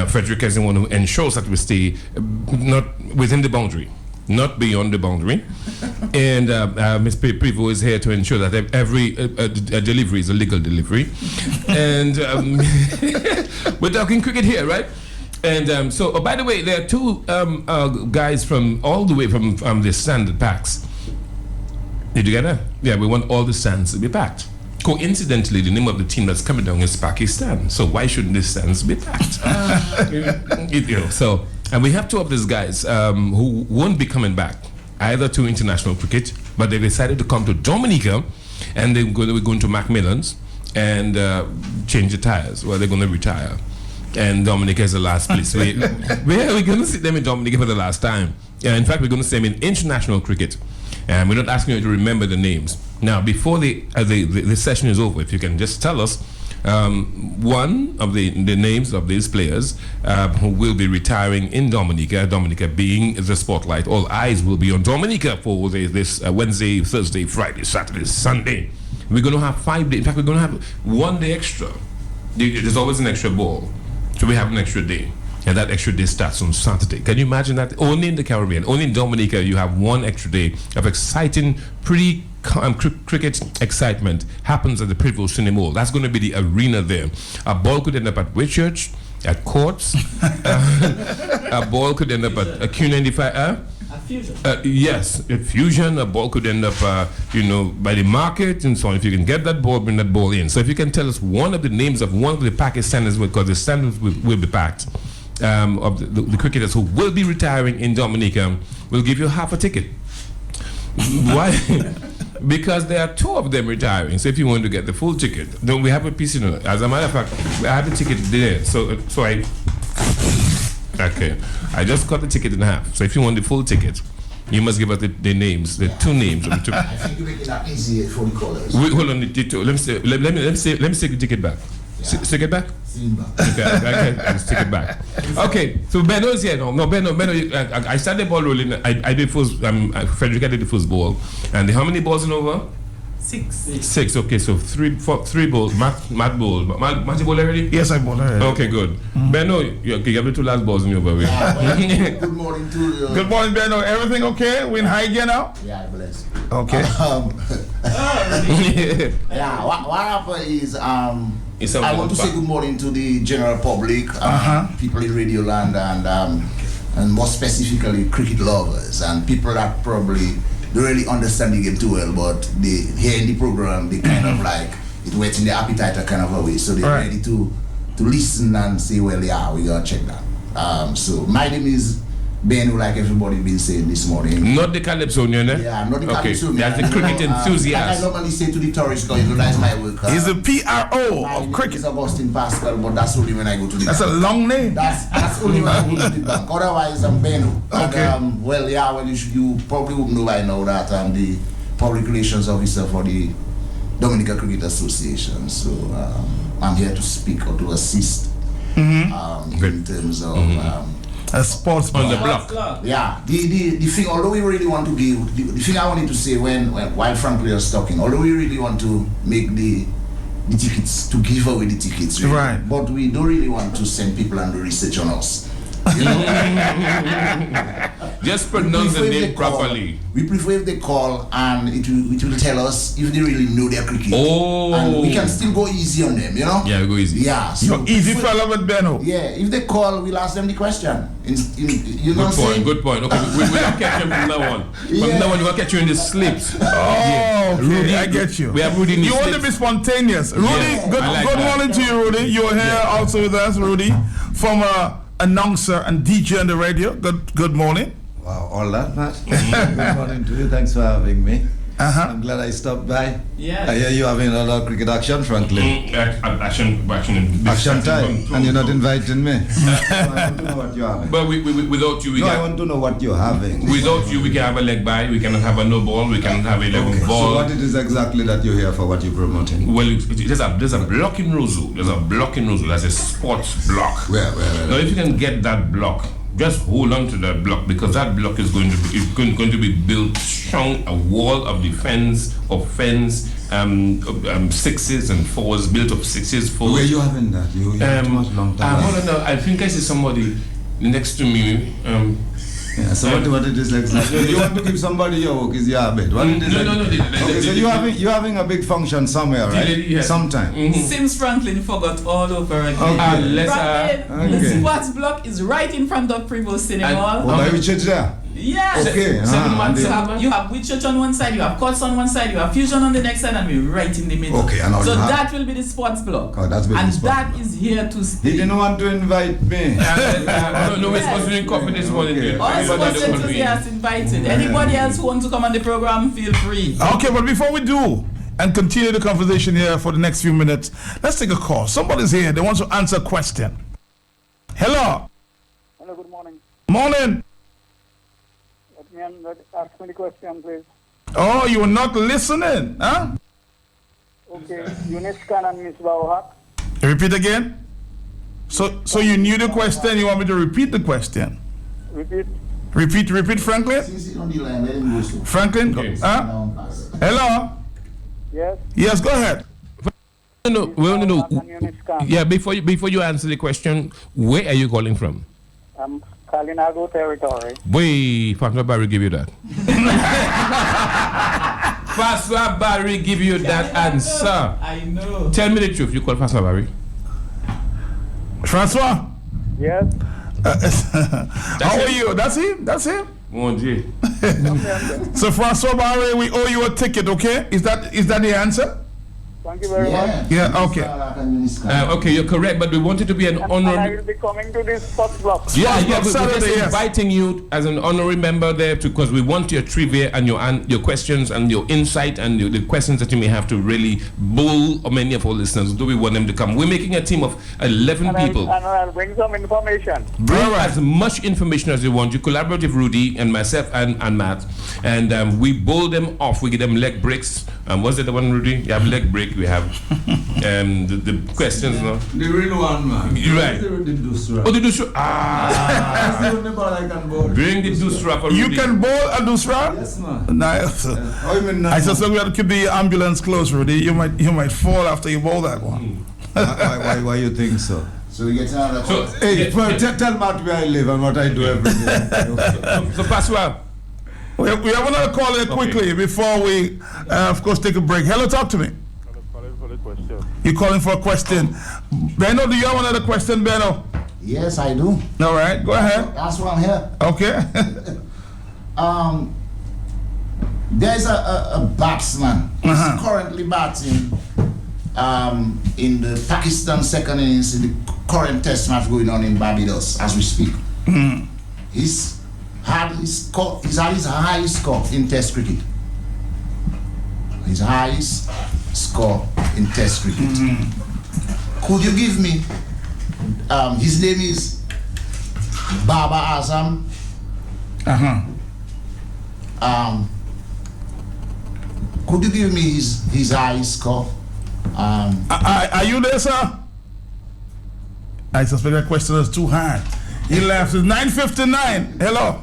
Frederica is the one who ensures that we stay not within the boundary, not beyond the boundary. And Ms. Prevost is here to ensure that every delivery is a legal delivery. And we're talking cricket here, right? And by the way, there are two guys all the way from the standard packs. Did you get that? Yeah, we want all the stands to be packed. Coincidentally, the name of the team that's coming down is Pakistan. So why shouldn't the stands be packed? And we have two of these guys who won't be coming back either to international cricket, but they decided to come to Dominica and we're going to Macmillan's and change the tires. Well, they're going to retire. And Dominica is the last place. We're going to see them in Dominica for the last time. In fact, we're going to see them in international cricket. And we're not asking you to remember the names. Now, before the session is over, if you can just tell us one of the names of these players who will be retiring in Dominica, Dominica being the spotlight. All eyes will be on Dominica for this Wednesday, Thursday, Friday, Saturday, Sunday. We're going to have 5 days. In fact, we're going to have 1 day extra. There's always an extra ball. So we have an extra day. And that extra day starts on Saturday. Can you imagine that? Only in the Caribbean, only in Dominica, you have 1 extra day of exciting cricket excitement happens at the Prevost Cinema. That's going to be the arena there. A ball could end up at Whitchurch, at Courts. A ball could end up at Q95. Fusion. Yes, a Fusion. A ball could end up, by the market and so on. If you can get that ball, bring that ball in. So if you can tell us one of the names of one of the Pakistanis, because the standards will be packed, of the cricketers who will be retiring in Dominica, we'll give you half a ticket. Why? Because there are 2 of them retiring. So if you want to get the full ticket, then we have a piece. As a matter of fact, I have a ticket there. Okay, I just cut the ticket in half. So if you want the full ticket, you must give us the names, the 2 names of the 2. I think you're making that easy for the callers. Hold on, let me take the ticket back. Yeah. Take it back? Okay, I'll take it back. Okay, so Benno is here. No, Benno, I started the ball rolling. I did first. Frederica did the first ball. And how many balls in over? 6. Okay, so 3 balls. Matt ball. Matt, you ball already? Yes, I ball already. Okay, good. Benno, you have the 2 last balls in your over. Good morning to you. Good morning, Benno. Everything okay? We in high gear now? Yeah, bless. Okay. Yeah, what happened is I want to say good morning to the general public, people in Radio Land, and more specifically cricket lovers and people that probably don't really understand the game too well, but they hear in the program, they kind of like it wets in their appetite kind of a way, so they're ready to listen and say, well, yeah, we gotta check that. So my name is Ben, like everybody been saying this morning. Not the Calypsonian, eh? Yeah, not the Calypsonian. That's the cricket enthusiast. I normally say to the tourists, because you know that's my work. He's the PRO of cricket. It's Augustine Pascal, but that's only when I go to the That's bank. a long name. That's only when I go to the bank. Otherwise, I'm Benno. Okay. You probably would know by now that I'm the public relations officer for the Dominica Cricket Association. So I'm here to speak or to assist in terms of a sports on the block. Yeah, the thing, although we really want to give, the thing I wanted to say while Franklin was talking, although we really want to make the tickets, to give away the tickets, really, right? But we don't really want to send people and do research on us. You know? Just pronounce the name properly. We prefer if they call and it will tell us if they really know their cricket. Oh. And we can still go easy on them, you know? Yeah, we go easy. Yeah. So you're easy fella with Benno. Yeah, if they call, we'll ask them the question. You know Good point. Okay, we'll catch him from now on. From now on, we'll catch you in the slips. Okay, Rudy, I get you. We have Rudy in the You want to be spontaneous. Rudy, good morning to you, Rudy. You're here also with us, Rudy, former announcer and DJ on the radio. Good morning. Wow, all that, Matt. Good morning to you. Thanks for having me. I'm glad I stopped by. Yeah. I hear you having a lot of cricket action, Franklin. Action time, and you're not inviting me. So I want to know what you're having. But without you, I want to know what you're having. Without you, we can have a leg by. We cannot have a no ball. We cannot have a 11 ball. So what it is exactly that you're here for? What you're promoting? Well, there's a block in Roseau. That's a sports block. Where? Now, if you can get that block, just hold on to that block, because that block is going to be built strong, a wall of defense, offense, 6s and 4s, built of 6s, 4s. Where are you having that? You too much long time. I don't know. I think I see somebody next to me. So what it is like? You want to give somebody your work is your bed. What it is No. Okay, so you're having a big function somewhere, right? Sometime. Sims Franklin forgot all over again. Okay. The sports block is right in front of Prevost Cinema. By Whitchurch there? Yes. Okay. You have Whitchurch on one side, you have Courts on one side, you have Fusion on the next side, and we're right in the middle. Okay, so that will be the sports block. Oh, that's and that is here to stay. He didn't want to invite me. No, we're supposed to drink coffee this morning. All sports enthusiasts invited. Anybody else who wants to come on the program, feel free. Okay, but before we do, and continue the conversation here for the next few minutes. Let's take a call. Somebody's here. They want to answer a question. Hello. Hello, good morning. Morning. Ask me the question, please. Oh, you were not listening, huh? Okay, Eunice Khan and Miss Bauhak. Repeat again. So you knew the question. You want me to repeat the question? Repeat, Franklin. Franklin. Hello. Yes. Yes, go ahead. No. Yeah, before you answer the question, where are you calling from? I'm Kalinago territory. Wait, Fatma Barry give you that. Fatma Barry give you that answer. I know. Tell me the truth. You call Fatma Barry? Francois? Yes. How are you? That's him? Mon Dieu. So Francois Barry, we owe you a ticket, okay? Is that the answer? Thank you very much. Yeah, okay. Okay, you're correct, but we wanted to be an honorary. I will be coming to this first block. Yeah, we're just inviting you as an honorary member there because we want your trivia and your questions and your insight and the questions that you may have to really bull many of our listeners. Do we want them to come? We're making a team of 11 people. I'll bring some information. Bring as much information as you want. You collaborate with Rudy and myself and Matt, and we bowl them off. We give them leg breaks. Was it the one, Rudy? You have leg break. We have the questions now. The real one, man. You're right. The Dusra. Oh, the Dusra. That's the only ball I can bowl. Bring the Dusra for You Rudy. can bowl a Dusra? Yes, man. Nice. I suspect we have to keep the ambulance close, Rudy. You might fall after you bowl that one. Why you think so? So we get another call. Hey, tell Matt where I live and what I do every day. So Pascal. We have another call here quickly before we, of course, take a break. Hello, talk to me. You're calling for a question. Benno, do you have another question, Benno? Yes, I do. All right, go ahead. That's why I'm here. Okay. There's a batsman. He's currently batting in the Pakistan second innings in the current test match going on in Barbados as we speak. He's had his highest score in test cricket. His highest score in test cricket. Could you give me his name is Baba Azam. Could you give me his highest score? Are you there, sir? I suspect that question is too hard. He left. It's 9:59. Hello.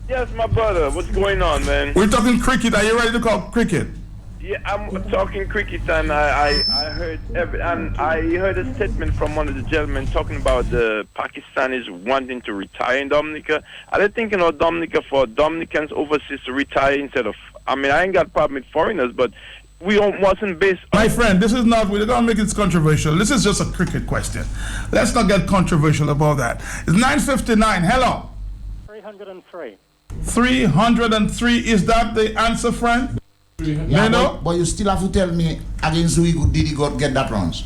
Yes, my brother. What's going on, man? We're talking cricket. Are you ready to call cricket? Yeah, I'm talking cricket, and I heard a statement from one of the gentlemen talking about the Pakistanis wanting to retire in Dominica. Are they thinking of Dominica for Dominicans overseas to retire instead of? I mean, I ain't got a problem with foreigners, but we wasn't based. My friend, this is not. We're gonna make it controversial. This is just a cricket question. Let's not get controversial about that. It's 9:59. Hello. 303. 303. Is that the answer, friend? Yeah, but you still have to tell me against who did he get that runs?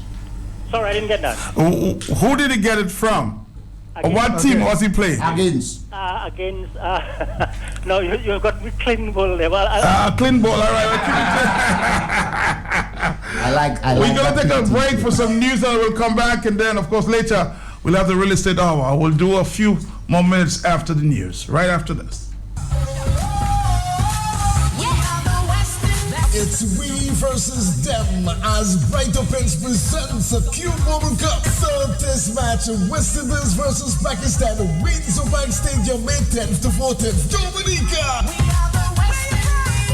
Sorry, I didn't get that. Who did he get it from? What team was he playing? Against. No, you got me clean ball there. Well, clean ball, all right. We're going to take a break for some news and we'll come back. And then, of course, later we'll have the real estate hour. We'll do a few more minutes after the news, right after this. It's we versus them as Bright Opens presents a Cube Mobile Cup third test match. West Indies versus Pakistan. Windsor Bank Stadium, May 10th to 14th. Dominica.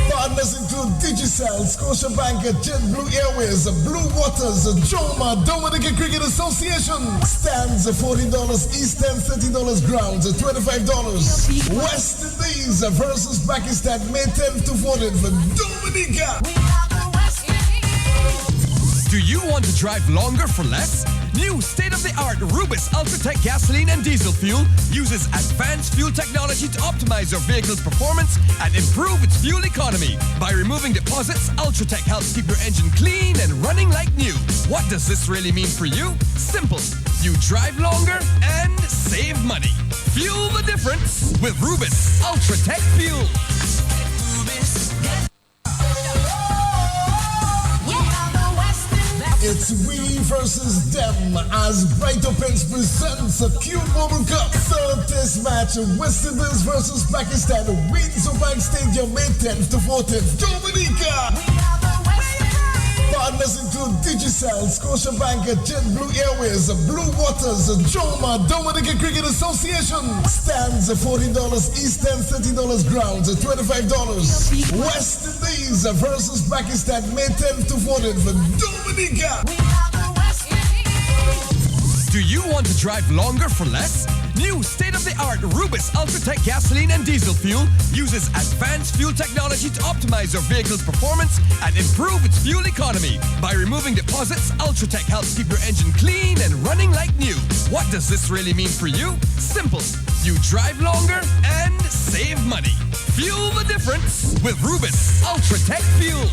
Partners include Digicel, Scotiabank, JetBlue Airways, Blue Waters, Joma, Dominica Cricket Association. Stands $40, East End $30, grounds $25. West Indies versus Pakistan, May 10th to 14th for Dominica. Do you want to drive longer for less? New state-of-the-art Rubis Ultratech gasoline and diesel fuel uses advanced fuel technology to optimize your vehicle's performance and improve its fuel economy. By removing deposits, Ultratech helps keep your engine clean and running like new. What does this really mean for you? Simple. You drive longer and save money. Fuel the difference with Rubis Ultratech fuel. It's we versus them as Bright Opens presents a Q Mobile Cup. Third test match, West Indies versus Pakistan, Windsor Bank Stadium, May 10th to 14th, Dominica. Partners include Digicel, Scotiabank, JetBlue Airways, Blue Waters, Joma, Dominica Cricket Association. Stands $14, East End $30, grounds $25. West Indies versus Pakistan, May 10th to 14th for Dominica. Do you want to drive longer for less? New state-of-the-art Rubis Ultratech gasoline and diesel fuel uses advanced fuel technology to optimize your vehicle's performance and improve its fuel economy. By removing deposits, Ultratech helps keep your engine clean and running like new. What does this really mean for you? Simple. You drive longer and save money. Fuel the difference with Rubis Ultratech fuel.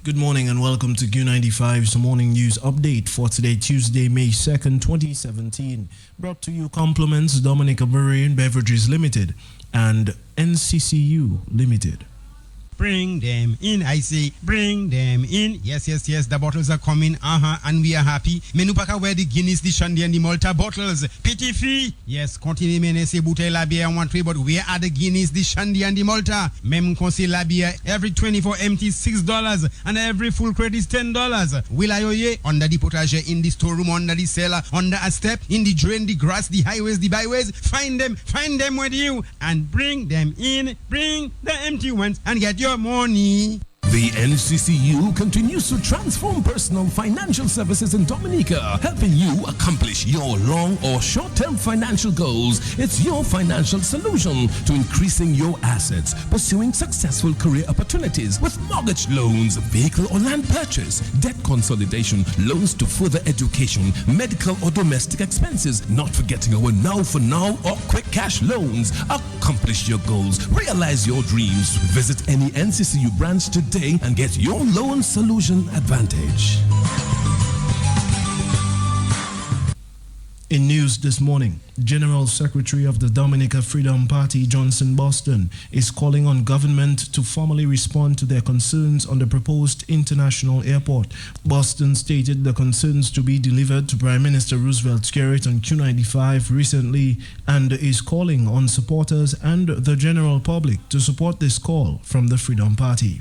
Good morning and welcome to Q95's morning news update for today, Tuesday, May 2nd, 2017. Brought to you compliments Dominica Brewery and Beverages Limited and NCCU Limited. Bring them in, I say, bring them in. Yes, the bottles are coming, and we are happy. Menupaka where the Guinness, the Shandy and the Malta bottles. Pity free. Yes, continue menese bouteille la bière one tray, but where are the Guinness, the Shandy and the Malta? Mem consi la bière, every 24 empty $6 and every full crate is $10. Will I oye? Under the potager, in the storeroom, under the cellar, under a step, in the drain, the grass, the highways, the byways. Find them with you and bring them in. Bring the empty ones and get your money. The NCCU continues to transform personal financial services in Dominica, helping you accomplish your long or short-term financial goals. It's your financial solution to increasing your assets, pursuing successful career opportunities with mortgage loans, vehicle or land purchase, debt consolidation, loans to further education, medical or domestic expenses, not forgetting our now for now or quick cash loans. Accomplish your goals, realize your dreams. Visit any NCCU branch today and get your loan solution advantage. In news this morning, General Secretary of the Dominica Freedom Party, Johnson Boston, is calling on government to formally respond to their concerns on the proposed international airport. Boston stated the concerns to be delivered to Prime Minister Roosevelt Skerritt on Q95 recently and is calling on supporters and the general public to support this call from the Freedom Party.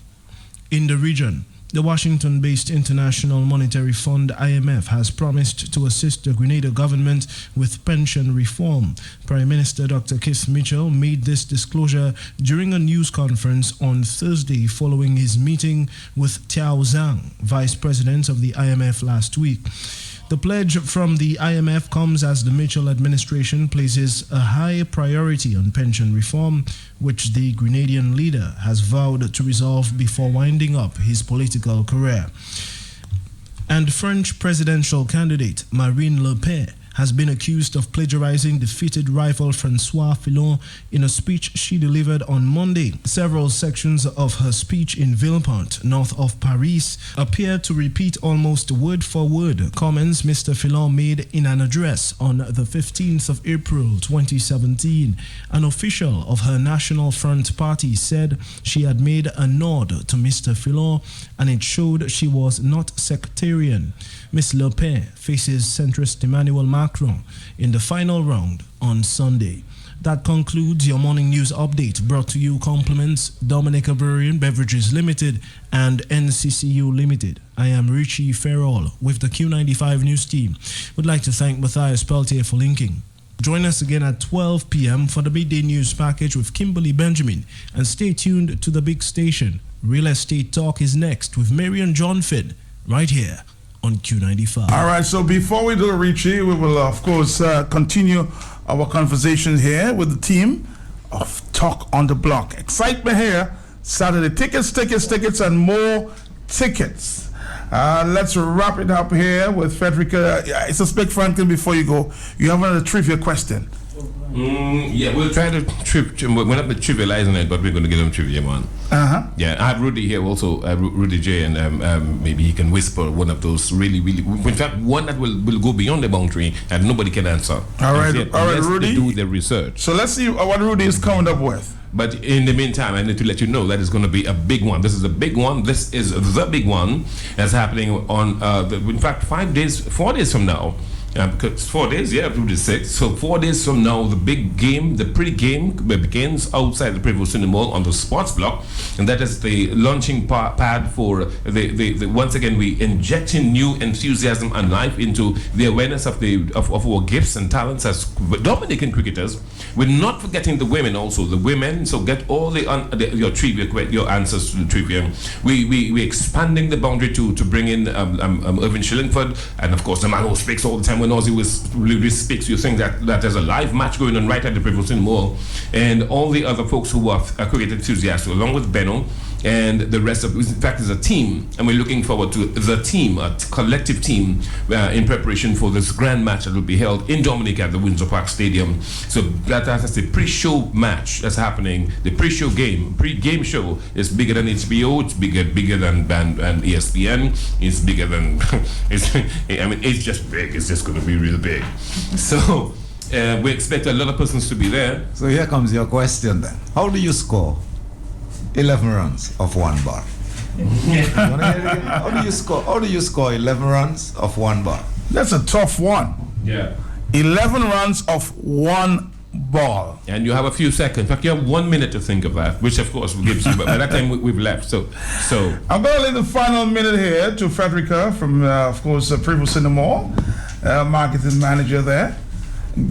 In the region, the Washington-based International Monetary Fund, IMF, has promised to assist the Grenada government with pension reform. Prime Minister Dr. Keith Mitchell made this disclosure during a news conference on Thursday following his meeting with Tiao Zhang, Vice President of the IMF, last week. The pledge from the IMF comes as the Mitchell administration places a high priority on pension reform, which the Grenadian leader has vowed to resolve before winding up his political career. And French presidential candidate Marine Le Pen has been accused of plagiarizing defeated rival François Fillon in a speech she delivered on Monday. Several sections of her speech in Villepinte, north of Paris, appear to repeat almost word for word comments Mr. Fillon made in an address on the 15th of April 2017. An official of her National Front party said she had made a nod to Mr. Fillon and it showed she was not sectarian. Ms. Le Pen faces centrist Emmanuel Macron in the final round on Sunday. That concludes your morning news update, brought to you compliments Dominica Brewery and Beverages Limited and NCCU Limited. I am Richie Farrell with the Q95 News team. Would like to thank Matthias Peltier for linking. Join us again at 12 p.m. for the midday news package with Kimberly Benjamin, and stay tuned to the big station. Real Estate Talk is next with Marion John Finn right here on Q95. All right, so before we do Richie, we will, of course, continue our conversation here with the team of Talk on the Block. Excitement here, Saturday. Tickets, and more tickets. Let's wrap it up here with Frederica. I suspect, Franklin, before you go, you have another trivia question. Yeah, we'll try to we're not trivializing it, but we're going to give them trivia, man. Yeah, I have Rudy here also, Rudy J, and maybe he can whisper one of those really, in fact, one that will go beyond the boundary and nobody can answer. All right, Rudy. They do their research. So let's see what Rudy is coming up with. But in the meantime, I need to let you know that it's going to be a big one. This is a big one. This is the big one that's happening on, in fact, 4 days from now. Because 4 days, yeah, up to the 6th. So 4 days from now, the big game, the pre-game begins outside the Prevost Cinema Mall on the sports block, and that is the launching pad for the once again we injecting new enthusiasm and life into the awareness of our gifts and talents as Dominican cricketers. We're not forgetting the women also. The women, so get all your trivia, your answers to the trivia. We expanding the boundary to bring in Irvin Shillingford, and of course the man who speaks all the time. When Ozzy speaks, you think that there's a live match going on right at the Prevost Cinema Mall, and all the other folks who are cricket enthusiasts, along with Benno and the rest of, in fact, there's a team, and we're looking forward to the team, a collective team, in preparation for this grand match that will be held in Dominica at the Windsor Park Stadium. So that's the pre-show match that's happening. The pre-game show is bigger than HBO. It's bigger than ESPN. It's bigger than. It's just big. It's just going to be real big. So we expect a lot of persons to be there. So here comes your question then. How do you score 11 runs of 1 ball? How do you score 11 runs of 1 ball? That's a tough one. Yeah. 11 runs of 1 ball. And you have a few seconds. In fact, you have 1 minute to think of that, which of course gives you, but by that time we've left. So I'm going to leave the final minute here to Frederica from, of course, Prevost Cinema Mall, marketing manager there.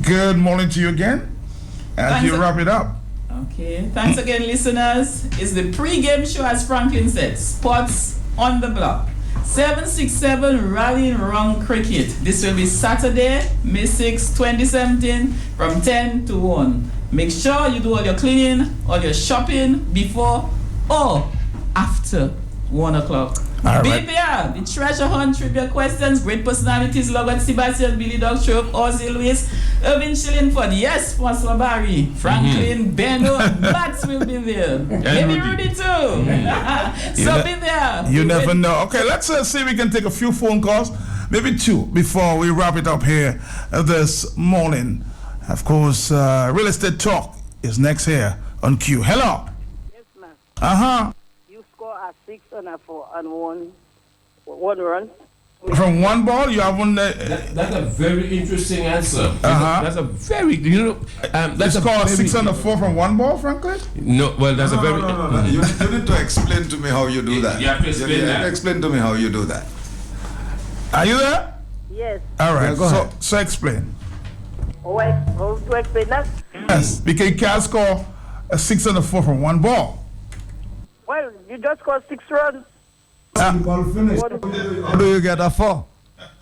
Good morning to you again as you wrap it up. Okay, thanks again, listeners. It's the pre-game show, as Franklin said. Sports on the block. 767 Rallying Round Cricket. This will be Saturday, May 6, 2017, from 10 to 1. Make sure you do all your cleaning, all your shopping before or after 1 o'clock. All Be right. there. The treasure hunt trivia questions, great personalities, Logan Sebastian, Billy Dog Shrove, Ozzy Lewis, Irvin Shillingford, yes, François Barry, Franklin, Benno, Bats will be there. Maybe Rudy too. So be there. You never know. Okay, let's see if we can take a few phone calls, maybe 2, before we wrap it up here this morning. Of course, Real Estate Talk is next here on Q. Hello. Yes, ma'am. Uh-huh. You score a 6 and a 4 and one run. From 1 ball, you have one. That's a very interesting answer. That's a very, That's a score 6 and a 4 from 1 ball, Franklin? No, well, that's a very. No. You need to explain to me how you do that. You have to explain that. Explain to me how you do that. Are you there? Yes. All right. Yeah, go ahead. So explain. How to explain that? Yes, because you can't score a 6 and a 4 from 1 ball. Well, you just scored 6 runs. How do you get a 4?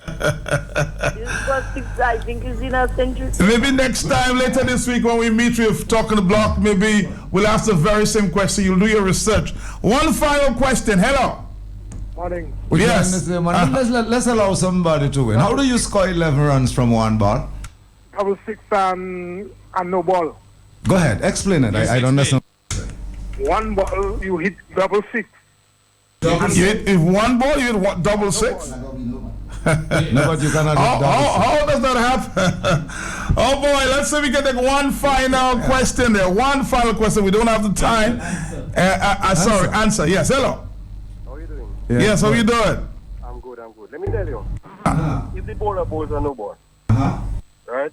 You scored 6, I think it's in a century. Maybe next time, later this week, when we meet with Talk on the Block, maybe we'll ask the very same question. You'll do your research. One final question. Hello. Morning. Yes. Let's allow somebody to win. How do you score 11 runs from 1 ball? Double 6 and no ball. Go ahead, explain it. I don't understand. 1 ball, you hit double 6. You hit, if 1 ball, you hit double 6? No, but you cannot hit double 6. How does that happen? Oh boy, let's see if we can take one final question there. One final question. We don't have the time. Sorry, answer. Yes, hello. How are you doing? Yes, how are you doing? I'm good. Let me tell you. If the bowler bowls a no ball, right?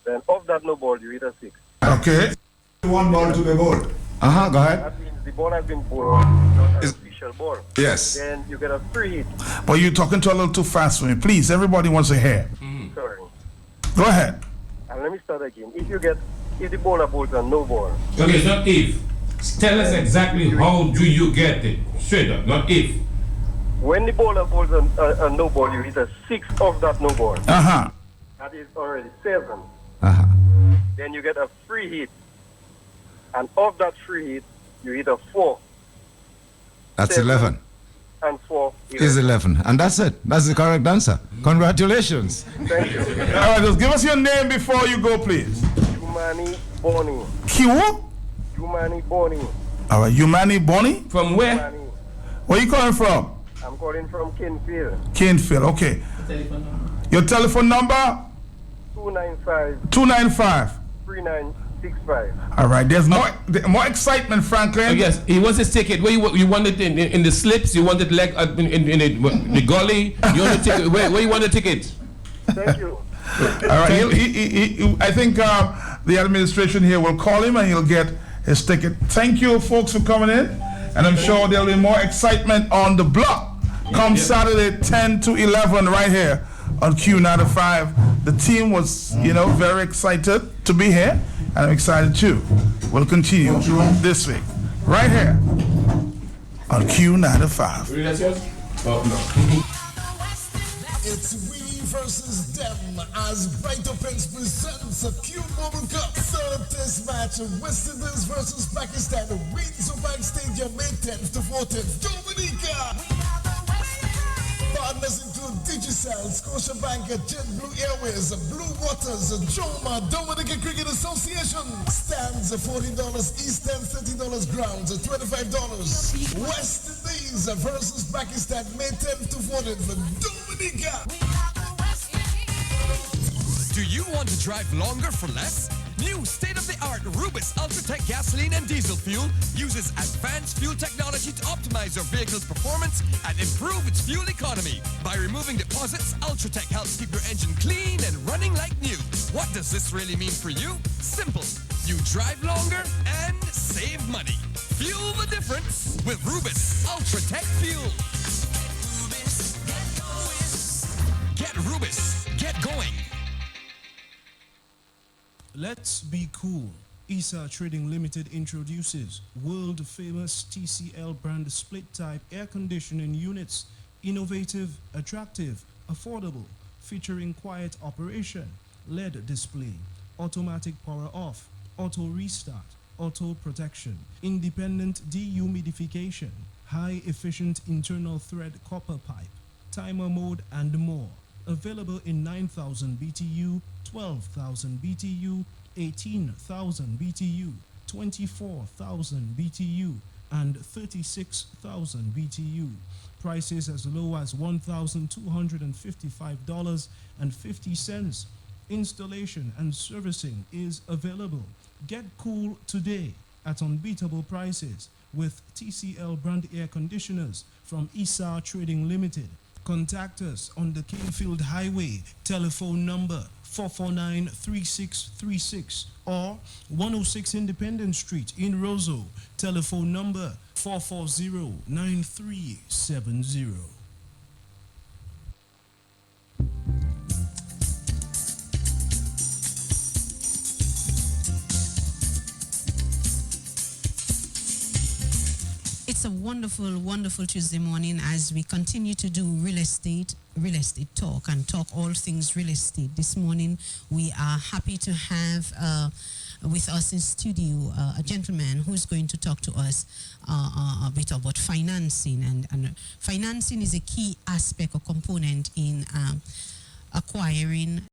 Then off that no ball, you hit a 6. Okay. 1 ball to be bowled. Go ahead. That means the ball has been bowled, not an official ball. Yes. Then you get a free hit. But you're talking to a little too fast for me. Please, everybody wants to hear. Sorry. Go ahead. And let me start again. If the bowler bowls a no ball. Okay, it's not if. Tell us exactly how do you get it. Straight up, not if. When the bowler bowls a no ball, you hit a 6 off that no ball. That is already 7. Then you get a free hit. And off that free hit, you hit a 4. That's 11. and 4 is 11. And that's it. That's the correct answer. Congratulations. Thank you. All right, just give us your name before you go, please. Jumani Boni. Kiwo? Jumani Boni. All right, Yumani Boni? From where? Jumani. Where are you calling from? I'm calling from Kinfield. Kinfield, okay. Your telephone number? 295. 3965. All right, there's more excitement, Franklin. Oh, yes, he wants his ticket. Where you want it in the slips? You want it like in the gully? You want the ticket? Where you want the ticket? Thank you. All right, I think the administration here will call him and he'll get his ticket. Thank you, folks, for coming in, and I'm sure there'll be more excitement on the block come Saturday 10 to 11 right here on Q95. The team was, very excited to be here, and I'm excited too. We'll continue this week right here on Q95. Oh, no. It's we versus them as Brighter Prince presents a Q Mobile Cup third test match of West Indies versus Pakistan. Windsor Bank Stadium, May 10th to 14th. Dominica! Partners include Digicel, Scotiabank, JetBlue Airways, Blue Waters, Joma, Dominica Cricket Association. Stands $40, East End $30, grounds $25. West Indies versus Pakistan, May 10th to 14th for Dominica. Do you want to drive longer for less? New state-of-the-art Rubis Ultratech gasoline and diesel fuel uses advanced fuel technology to optimize your vehicle's performance and improve its fuel economy. By removing deposits, Ultratech helps keep your engine clean and running like new. What does this really mean for you? Simple. You drive longer and save money. Fuel the difference with Rubis Ultratech fuel. Get Rubis. Get going. Let's be cool. ISA Trading Limited introduces world-famous TCL brand split-type air conditioning units. Innovative, attractive, affordable, featuring quiet operation, LED display, automatic power off, auto restart, auto protection, independent dehumidification, high efficient internal thread copper pipe, timer mode, and more. Available in 9,000 BTU, 12,000 BTU, 18,000 BTU, 24,000 BTU, and 36,000 BTU. Prices as low as $1,255.50. Installation and servicing is available. Get cool today at unbeatable prices with TCL brand air conditioners from ISA Trading Limited. Contact us on the Kingfield Highway, telephone number 449-3636 or 106 Independence Street in Roseau, telephone number 440-9370. It's a wonderful, wonderful Tuesday morning as we continue to do real estate talk and talk all things real estate. This morning we are happy to have with us in studio a gentleman who's going to talk to us a bit about financing. And financing is a key aspect or component in acquiring